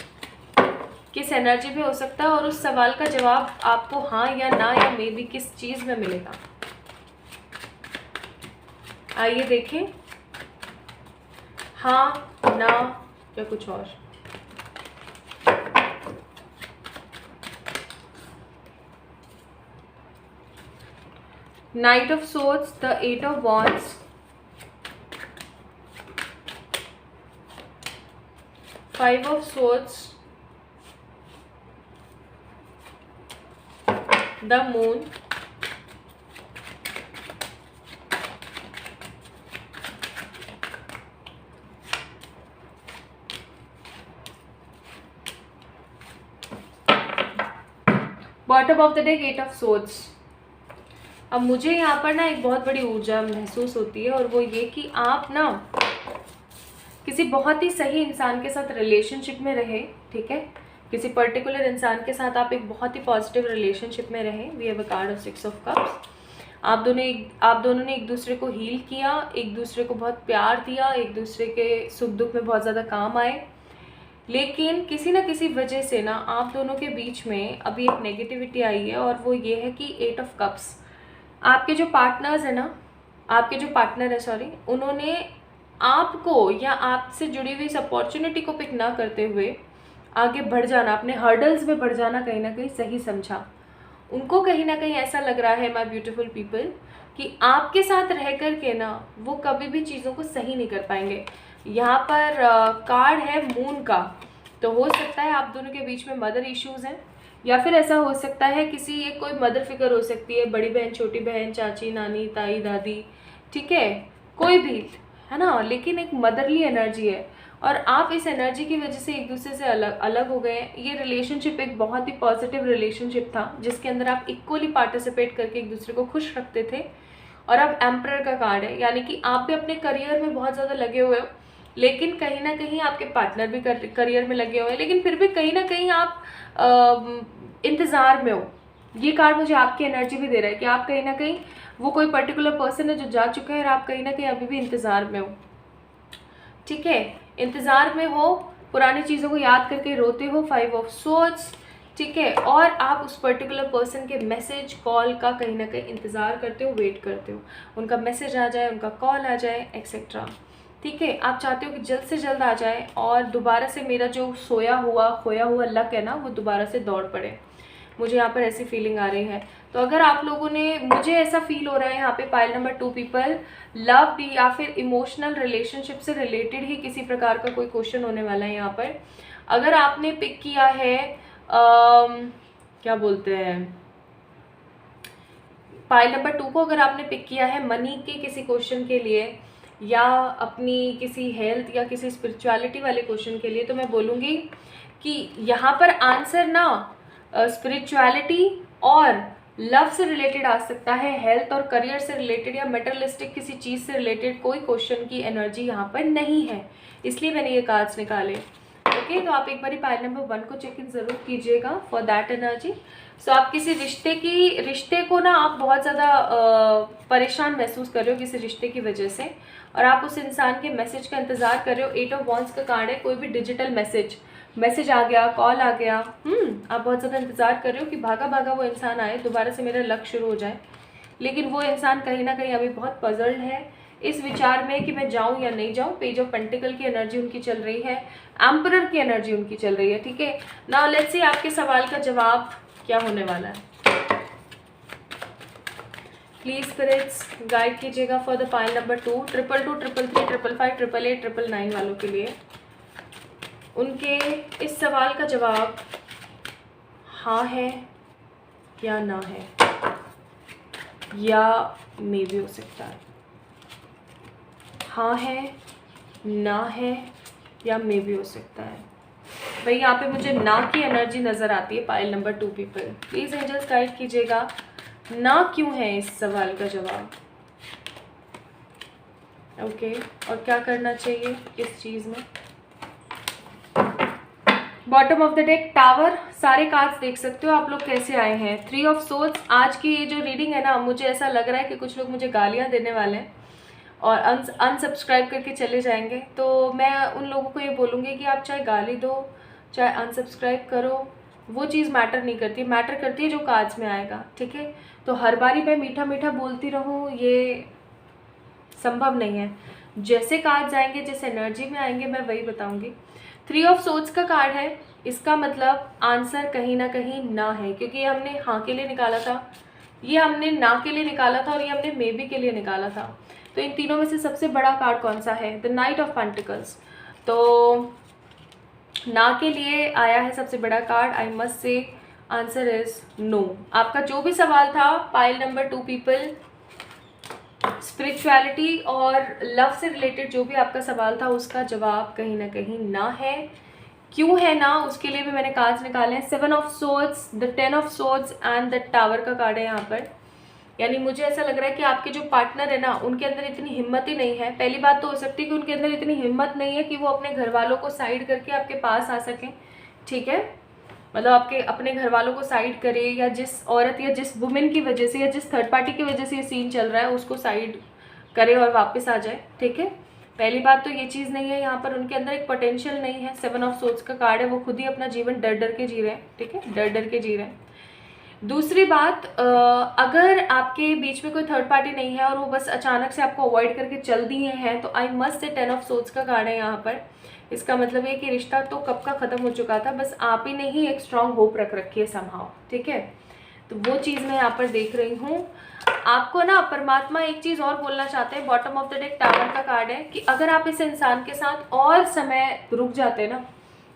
किस एनर्जी पे हो सकता है, और उस सवाल का जवाब आपको हाँ या ना या मे बी किस चीज़ में मिलेगा। आइए देखें, हाँ, ना या कुछ और। Knight of Swords, the Eight of Wands, Five of Swords, the Moon, bottom of the deck eight of swords. अब मुझे यहाँ पर ना एक बहुत बड़ी ऊर्जा महसूस होती है, और वो ये कि आप ना किसी बहुत ही सही इंसान के साथ रिलेशनशिप में रहे। ठीक है, किसी पर्टिकुलर इंसान के साथ आप एक बहुत ही पॉजिटिव रिलेशनशिप में रहे। We have a card of six of cups. आप दोनों ने एक दूसरे को हील किया, एक दूसरे को बहुत प्यार दिया, एक दूसरे के सुख दुख में बहुत ज़्यादा काम आए। लेकिन किसी ना किसी वजह से ना आप दोनों के बीच में अभी एक नेगेटिविटी आई है, और वो ये है कि एट ऑफ कप्स, आपके जो पार्टनर्स है ना, आपके जो पार्टनर है सॉरी, उन्होंने आपको या आपसे जुड़ी हुई इस अपॉर्चुनिटी को पिक ना करते हुए आगे बढ़ जाना, अपने हर्डल्स में बढ़ जाना कहीं ना कहीं सही समझा। उनको कहीं ना कहीं ऐसा लग रहा है, माय ब्यूटीफुल पीपल, कि आपके साथ रह कर के ना वो कभी भी चीज़ों को सही नहीं कर पाएंगे। यहाँ पर कार्ड है मून का, तो हो सकता है आप दोनों के बीच में मदर इश्यूज़ हैं, या फिर ऐसा हो सकता है किसी एक कोई मदर फिगर हो सकती है, बड़ी बहन, छोटी बहन, चाची, नानी, ताई, दादी, ठीक है, कोई भी है ना, लेकिन एक मदरली एनर्जी है, और आप इस एनर्जी की वजह से एक दूसरे से अलग हो गए। ये रिलेशनशिप एक बहुत ही पॉजिटिव रिलेशनशिप था, जिसके अंदर आप इक्वली पार्टिसिपेट करके एक दूसरे को खुश रखते थे। और अब एम्परर का कार्ड है, यानी कि आप भी अपने करियर में बहुत ज़्यादा लगे हुए हो, लेकिन कहीं ना कहीं आपके पार्टनर भी करियर में लगे हुए हैं, लेकिन फिर भी कहीं ना कहीं आप इंतज़ार में हो। ये कार्ड मुझे आपकी एनर्जी भी दे रहा है कि आप कहीं ना कहीं, वो कोई पर्टिकुलर पर्सन है जो जा चुका है, और आप कहीं ना कहीं अभी भी इंतज़ार में हो। ठीक है, इंतज़ार में हो, पुरानी चीज़ों को याद करके रोते हो, फाइव ऑफ सोर्ड्स। ठीक है, और आप उस पर्टिकुलर पर्सन के मैसेज कॉल का कहीं ना कहीं इंतज़ार करते हो, वेट करते हो, उनका मैसेज आ जाए, उनका कॉल आ जाए, एक्सेट्रा। ठीक है, आप चाहते हो कि जल्द से जल्द आ जाए, और दोबारा से मेरा जो खोया हुआ लक है ना, वो दोबारा से दौड़ पड़े। मुझे यहाँ पर ऐसी फीलिंग आ रही है। तो अगर आप लोगों ने, मुझे ऐसा फील हो रहा है यहाँ पे पाइल नंबर 2 पीपल, लव भी या फिर इमोशनल रिलेशनशिप से रिलेटेड ही किसी प्रकार का कोई क्वेश्चन होने वाला है यहाँ पर। अगर आपने पिक किया है क्या बोलते हैं, पाइल नंबर 2 को अगर आपने पिक किया है मनी के किसी क्वेश्चन के लिए, या अपनी किसी हेल्थ या किसी स्पिरिचुअलिटी वाले क्वेश्चन के लिए, तो मैं बोलूँगी कि यहाँ पर आंसर ना स्पिरिचुअलिटी और लव से रिलेटेड आ सकता है, हेल्थ और करियर से रिलेटेड या मेटरलिस्टिक किसी चीज़ से रिलेटेड कोई क्वेश्चन की एनर्जी यहाँ पर नहीं है, इसलिए मैंने ये कार्ड्स निकाले। ओके, तो आप एक बार पाइल नंबर 1 को चेक इन ज़रूर कीजिएगा फॉर दैट एनर्जी। सो आप किसी रिश्ते को ना आप बहुत ज़्यादा परेशान महसूस कर रहे हो किसी रिश्ते की वजह से, और आप उस इंसान के मैसेज का इंतज़ार कर रहे हो। एट ऑफ वॉन्ड्स का कार्ड है, कोई भी डिजिटल मैसेज आ गया, कॉल आ गया, आप बहुत ज़्यादा इंतज़ार कर रहे हो कि भागा भागा वो इंसान आए, दोबारा से मेरा लक शुरू हो जाए, लेकिन वो इंसान कहीं ना कहीं अभी बहुत पजल्ड है इस विचार में कि मैं जाऊं या नहीं जाऊं। पेज ऑफ पेंटिकल की एनर्जी उनकी चल रही है, एम्परर की एनर्जी उनकी चल रही है। ठीक है, नाउ लेट्स सी आपके सवाल का जवाब क्या होने वाला है। प्लीज स्पिरिट्स गाइड कीजिएगा फॉर द पाइल नंबर 2, 222, 333, 555, 888, 999 वालों के लिए। उनके इस सवाल का जवाब हाँ है या ना है, या मे भी हो सकता है। हाँ है, ना है, या मे भी हो सकता है। भाई यहाँ पे मुझे ना की एनर्जी नज़र आती है pile number 2 people. Please angels guide कीजिएगा, ना क्यों है इस सवाल का जवाब। ओके, और क्या करना चाहिए इस चीज़ में। Bottom of the deck tower, सारे कार्ड्स देख सकते हो आप लोग कैसे आए हैं। 3 ऑफ सोर्ड्स। आज की ये जो रीडिंग है ना, मुझे ऐसा लग रहा है कि कुछ लोग मुझे गालियाँ देने वाले हैं और अनसब्सक्राइब करके चले जाएंगे। तो मैं उन लोगों को ये बोलूँगी कि आप चाहे गाली दो चाहे अनसब्सक्राइब करो, वो चीज़ मैटर नहीं करती, मैटर करती है जो कार्ड्स में आएगा। ठीक है, तो हर बारी मैं मीठा मीठा बोलती रहूँ ये संभव नहीं है। जैसे कार्ड्स आएंगे, जिस एनर्जी में आएंगे, मैं वही बताऊंगी। 3 ऑफ सोर्ड्स का कार्ड है, इसका मतलब आंसर कहीं ना कहीं ना है, क्योंकि ये हमने हाँ के लिए निकाला था, ये हमने ना के लिए निकाला था और ये हमने मे बी के लिए निकाला था। तो इन तीनों में से सबसे बड़ा कार्ड कौन सा है? The knight of pentacles. तो ना के लिए आया है सबसे बड़ा card. I must say answer is no. आपका जो भी सवाल था पाइल नंबर 2 पीपल, स्पिरिचुअलिटी और लव से रिलेटेड जो भी आपका सवाल था, उसका जवाब कहीं ना कहीं ना है। क्यों है ना, उसके लिए भी मैंने कार्ड्स निकाले हैं। 7 of swords, the 10 of swords and the tower का कार्ड है यहाँ पर। यानी मुझे ऐसा लग रहा है कि आपके जो पार्टनर है ना, उनके अंदर इतनी हिम्मत ही नहीं है। पहली बात तो हो सकती है कि उनके अंदर इतनी हिम्मत नहीं है कि वो अपने घर वालों को साइड करके आपके पास आ सकें। ठीक है, मतलब आपके अपने घर वालों को साइड करे, या जिस औरत या जिस वुमेन की वजह से या जिस थर्ड पार्टी की वजह से ये सीन चल रहा है उसको साइड करे और वापस आ जाए। ठीक है, पहली बात तो ये चीज़ नहीं है। यहाँ पर उनके अंदर एक पोटेंशियल नहीं है। 7 ऑफ सोर्ड्स का कार्ड है, वो खुद ही अपना जीवन डर डर के जी रहे हैं। ठीक है, डर डर के जी रहे हैं। दूसरी बात, अगर आपके बीच में कोई थर्ड पार्टी नहीं है और वो बस अचानक से आपको अवॉइड करके चल दिए हैं, तो आई मस्ट से 10 ऑफ सोर्ड्स का कार्ड है यहाँ पर। इसका मतलब है कि रिश्ता तो कब का ख़त्म हो चुका था, बस आप ही ने ही एक स्ट्रांग होप रख रखी है समहाउ। ठीक है, तो वो चीज़ मैं यहाँ पर देख रही हूँ। आपको ना परमात्मा एक चीज़ और बोलना चाहते हैं। Bottom of the deck tower का कार्ड है कि अगर आप इस इंसान के साथ और समय रुक जाते ना,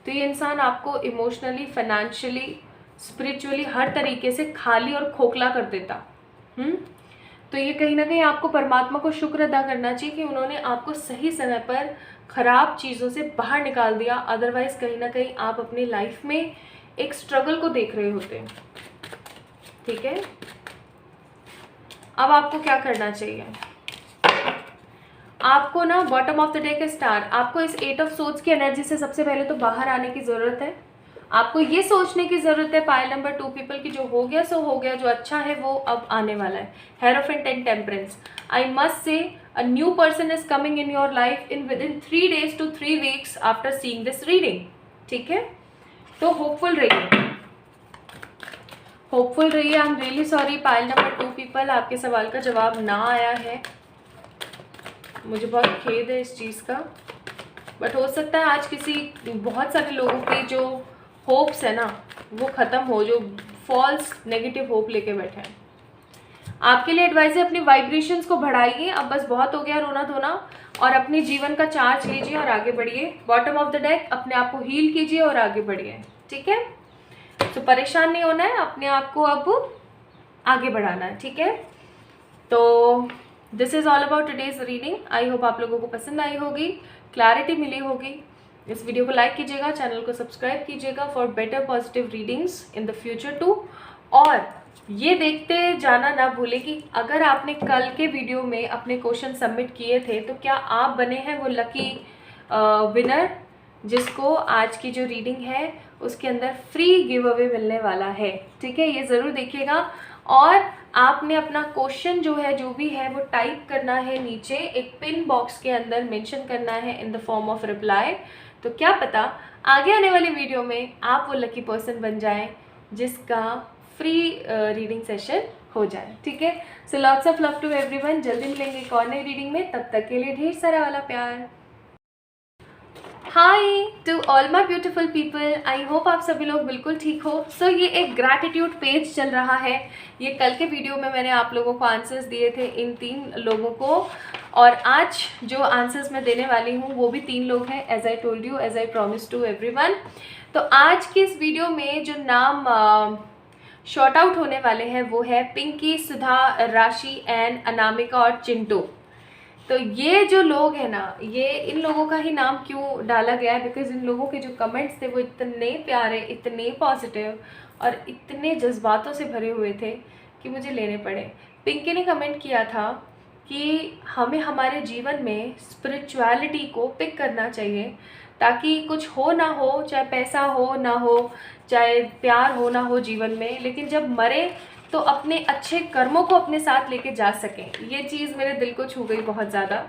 तो ये इंसान आपको इमोशनली, फाइनेंशियली, स्पिरिचुअली हर तरीके से खाली और खोखला कर देता। तो ये कहीं ना कहीं आपको परमात्मा को शुक्र अदा करना चाहिए कि उन्होंने आपको सही समय पर ख़राब चीज़ों से बाहर निकाल दिया। अदरवाइज़ कहीं ना कहीं आप अपनी लाइफ में एक स्ट्रगल को देख रहे होते। ठीक है, अब आपको क्या करना चाहिए? आपको ना bottom of the deck star, आपको इस 8 ऑफ सोर्ड्स की एनर्जी से सबसे पहले तो बाहर आने की ज़रूरत है। आपको ये सोचने की ज़रूरत है पाइल नंबर 2 पीपल की जो हो गया सो हो गया, जो अच्छा है वो अब आने वाला है। Hierophant and temperance. I must से a new person is coming in your life in within 3 days to 3 weeks after seeing this reading. ठीक है, तो होपफुल रहिए, होपफुल रहिए। I am really sorry pile number 2 people, आपके सवाल का जवाब ना आया है, मुझे बहुत खेद है इस चीज़ का। बट हो सकता है आज बहुत सारे लोगों के जो होप्स है ना वो ख़त्म हो, जो फॉल्स नेगेटिव होप लेके बैठे हैं। आपके लिए एडवाइस है, अपनी वाइब्रेशंस को बढ़ाइए। अब बस बहुत हो गया रोना धोना, और अपने जीवन का चार्ज लीजिए और आगे बढ़िए। बॉटम ऑफ द डेक, अपने आप को हील कीजिए और आगे बढ़िए। ठीक है, तो परेशान नहीं होना है, अपने आप को अब आगे बढ़ाना है। ठीक है, तो this is all about today's reading. I hope आप लोगों को पसंद आई होगी, क्लैरिटी मिली होगी। इस वीडियो को लाइक कीजिएगा, चैनल को सब्सक्राइब कीजिएगा for better positive readings in the future too. और ये देखते जाना ना भूलें कि अगर आपने कल के वीडियो में अपने क्वेश्चन सबमिट किए थे, तो क्या आप बने हैं वो लकी विनर जिसको आज की जो रीडिंग है उसके अंदर फ्री गिव अवे मिलने वाला है। ठीक है, ये ज़रूर देखिएगा। और आपने अपना क्वेश्चन जो है, जो भी है, वो टाइप करना है नीचे एक पिन बॉक्स के अंदर, मेंशन करना है in the form of reply. तो क्या पता आगे आने वाली वीडियो में आप वो लकी पर्सन बन जाएं जिसका फ्री रीडिंग सेशन हो जाए। ठीक है, so lots of love to everyone. जल्दी मिलेंगे एक और नई रीडिंग में, तब तक के लिए ढेर सारा वाला प्यार। Hi to all my beautiful people, I hope आप सभी लोग बिल्कुल ठीक हो। सो ये एक ग्रैटिट्यूड पेज चल रहा है। ये कल के वीडियो में मैंने आप लोगों को आंसर्स दिए थे, इन 3 लोगों को, और आज जो आंसर्स मैं देने वाली हूँ वो भी 3 लोग हैं, as I told you, as I promise to everyone. तो आज की इस वीडियो में जो नाम शॉर्ट आउट होने वाले हैं वो है पिंकी, सुधा, राशि एंड अनामिका और चिंटू। तो ये जो लोग हैं ना, ये इन लोगों का ही नाम क्यों डाला गया है, बिकॉज इन लोगों के जो कमेंट्स थे वो इतने प्यारे, इतने पॉजिटिव और इतने जज्बातों से भरे हुए थे कि मुझे लेने पड़े। पिंकी ने कमेंट किया था कि हमें हमारे जीवन में स्पिरिचुअलिटी को पिक करना चाहिए, ताकि कुछ हो ना हो, चाहे पैसा हो ना हो, चाहे प्यार हो ना हो जीवन में, लेकिन जब मरे तो अपने अच्छे कर्मों को अपने साथ लेके जा सकें। ये चीज़ मेरे दिल को छू गई बहुत ज़्यादा।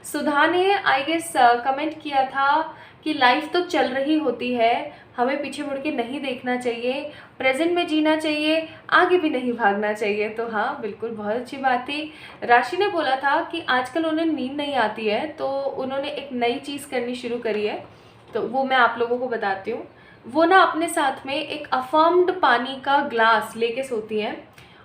सुधा ने आई गेस कमेंट किया था कि लाइफ तो चल रही होती है, हमें पीछे मुड़ के नहीं देखना चाहिए, प्रेजेंट में जीना चाहिए, आगे भी नहीं भागना चाहिए। तो हाँ, बिल्कुल बहुत अच्छी बात थी। राशि ने बोला था कि आजकल उन्हें नींद नहीं आती है, तो उन्होंने एक नई चीज़ करनी शुरू करी है, तो वो मैं आप लोगों को बताती हूँ। वो ना अपने साथ में एक अफर्म्ड पानी का ग्लास लेके सोती हैं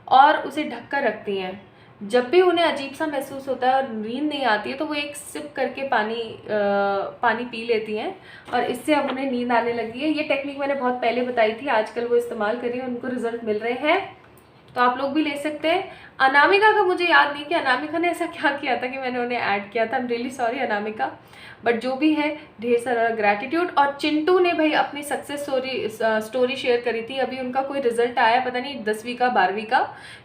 और उसे ढक कर रखती हैं। जब भी उन्हें अजीब सा महसूस होता है और नींद नहीं आती है तो वो एक सिप करके पानी पी लेती हैं, और इससे अब उन्हें नींद आने लगी है। ये टेक्निक मैंने बहुत पहले बताई थी, आजकल वो इस्तेमाल कर रही है, उनको रिजल्ट मिल रहे हैं, तो आप लोग भी ले सकते हैं। अनामिका का मुझे याद नहीं कि अनामिका ने ऐसा क्या किया था कि मैंने उन्हें ऐड किया था। I am really sorry Anamika, but जो भी है ढेर सारा ग्रैटिट्यूड। और चिंटू ने भाई अपनी सक्सेस स्टोरी शेयर करी थी, अभी उनका कोई रिजल्ट आया, पता नहीं 10वीं का, 12वीं का,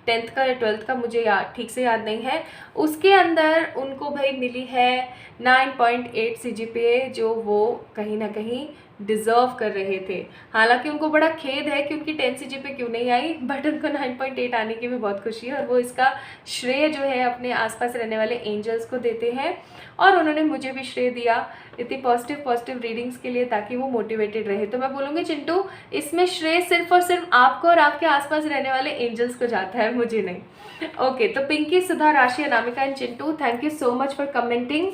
10th का या 12th का, मुझे ठीक से याद नहीं है। उसके अंदर उनको भाई मिली है 9.8 CGPA, जो वो कहीं ना कहीं डिज़र्व कर रहे थे। हालांकि उनको बड़ा खेद है कि उनकी 10 CGPA क्यों नहीं आई, बट उनको 9.8 आने की भी बहुत खुशी है, और वो इसका श्रेय जो है अपने आसपास रहने वाले एंजल्स को देते हैं, और उन्होंने मुझे भी श्रेय दिया इतनी पॉजिटिव रीडिंग्स के लिए, ताकि वो मोटिवेटेड रहे। तो मैं बोलूँगी चिंटू, इसमें श्रेय सिर्फ और सिर्फ आपको और आपके आसपास रहने वाले एंजल्स को जाता है, मुझे नहीं। ओके, तो पिंकी, सुधा, राशि, Anamika and Chintu, thank you so much for commenting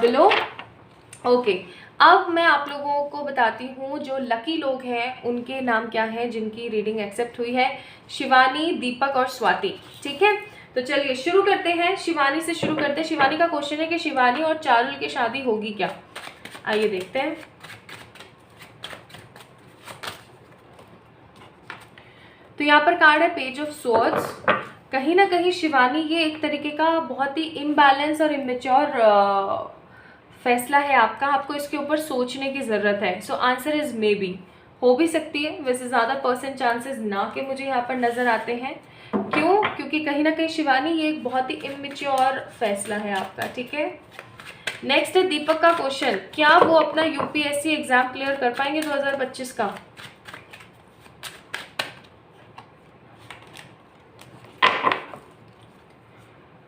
below. Okay, अब मैं आप लोगों को बताती हूँ जो लकी लोग हैं उनके नाम क्या हैं, जिनकी रीडिंग एक्सेप्ट हुई है। शिवानी, दीपक और स्वाति। ठीक है, तो चलिए शुरू करते हैं। शिवानी से शुरू करते हैं। शिवानी का क्वेश्चन है कि शिवानी और चारुल की शादी होगी क्या। आइए देखते हैं। तो यहाँ पर कार्ड है पेज ऑफ स्वॉर्ड्स। कहीं ना कहीं शिवानी, ये एक तरीके का बहुत ही इम्बैलेंस और इमेच्योर फैसला है आपका, आपको इसके ऊपर सोचने की ज़रूरत है। So answer is may be, हो भी सकती है, वैसे ज़्यादा % चांसेस ना के मुझे यहाँ पर नज़र आते हैं। क्यों? क्योंकि कहीं ना कहीं शिवानी, ये एक बहुत ही इमेच्योर फैसला है आपका। ठीक है, नेक्स्ट है दीपक का क्वेश्चन, क्या वो अपना UPSC एग्जाम क्लियर कर पाएंगे 2025 का।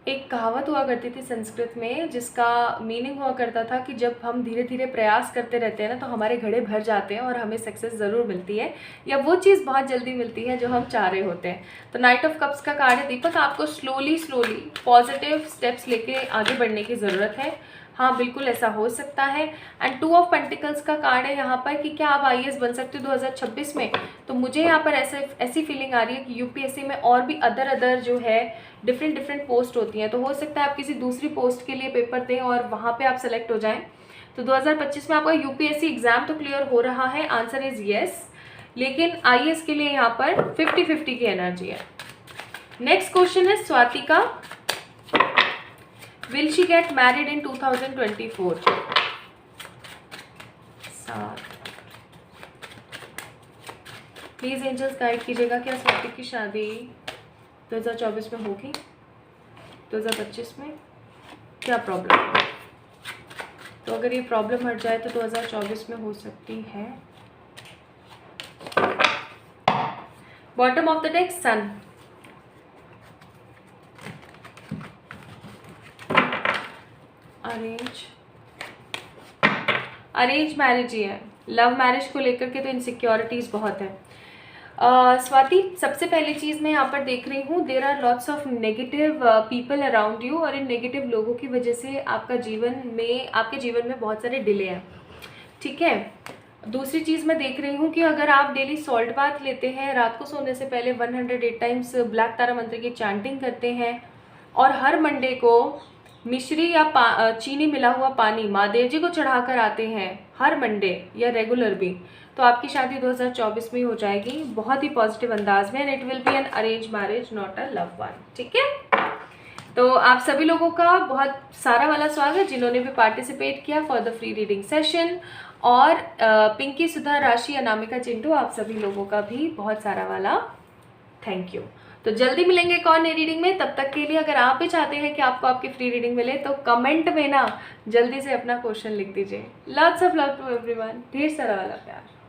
एक कहावत हुआ करती थी संस्कृत में, जिसका मीनिंग हुआ करता था कि जब हम धीरे धीरे प्रयास करते रहते हैं ना, तो हमारे घड़े भर जाते हैं और हमें सक्सेस ज़रूर मिलती है, या वो चीज़ बहुत जल्दी मिलती है जो हम चाह रहे होते हैं। तो नाइट ऑफ कप्स का कार्ड है दीपक, आपको स्लोली पॉजिटिव स्टेप्स लेके आगे बढ़ने की ज़रूरत है। हाँ, बिल्कुल ऐसा हो सकता है। एंड 2 ऑफ पेंटिकल्स का कार्ड है यहाँ पर कि क्या आप IAS बन सकते हो 2026 में। तो मुझे यहाँ पर ऐसी फीलिंग आ रही है कि UPSC में और भी अदर जो है डिफरेंट पोस्ट होती हैं, तो हो सकता है आप किसी दूसरी पोस्ट के लिए पेपर दें और वहाँ पे आप सेलेक्ट हो जाएं। तो 2025 में आपका UPSC एग्ज़ाम तो क्लियर हो रहा है, आंसर इज़ येस, लेकिन IAS के लिए यहाँ पर 50-50 की एनर्जी है। नेक्स्ट क्वेश्चन है स्वाति का, will she get married in 2024। Please angels guide कीजिएगा, क्या स्वाति की शादी 2024 में होगी, 2025 में क्या प्रॉब्लम है। तो अगर ये प्रॉब्लम हट जाए तो 2024 में हो सकती है। Bottom of the deck son, arrange marriage ही है। लव मैरिज को लेकर के तो इनसिक्योरिटीज़ बहुत है। स्वाति, सबसे पहली चीज़ मैं यहाँ पर देख रही हूँ, there are lots of negative people around you, और इन नेगेटिव लोगों की वजह से आपके जीवन में बहुत सारे डिले हैं। ठीक है। दूसरी चीज़ मैं देख रही हूँ कि अगर आप डेली सॉल्ट बाथ लेते हैं, रात को सोने से पहले 108 टाइम्स ब्लैक तारा मंत्र की चैंटिंग करते हैं और हर मंडे को मिश्री या चीनी मिला हुआ पानी महादेव जी को चढ़ाकर आते हैं हर मंडे या रेगुलर भी, तो आपकी शादी 2024 में ही हो जाएगी बहुत ही पॉजिटिव अंदाज में। And it will be an arrange marriage, not a love one. ठीक है, तो आप सभी लोगों का बहुत सारा वाला स्वागत जिन्होंने भी पार्टिसिपेट किया for the free reading session. और पिंकी, सुधा, राशि, अनामिका, चिंटू, आप सभी लोगों का भी बहुत सारा वाला थैंक यू। तो जल्दी मिलेंगे एक और नई रीडिंग में। तब तक के लिए अगर आप भी चाहते हैं कि आपको आपकी फ्री रीडिंग मिले तो कमेंट में ना जल्दी से अपना क्वेश्चन लिख दीजिए। Lots of love to everyone, ढेर सारा वाला प्यार।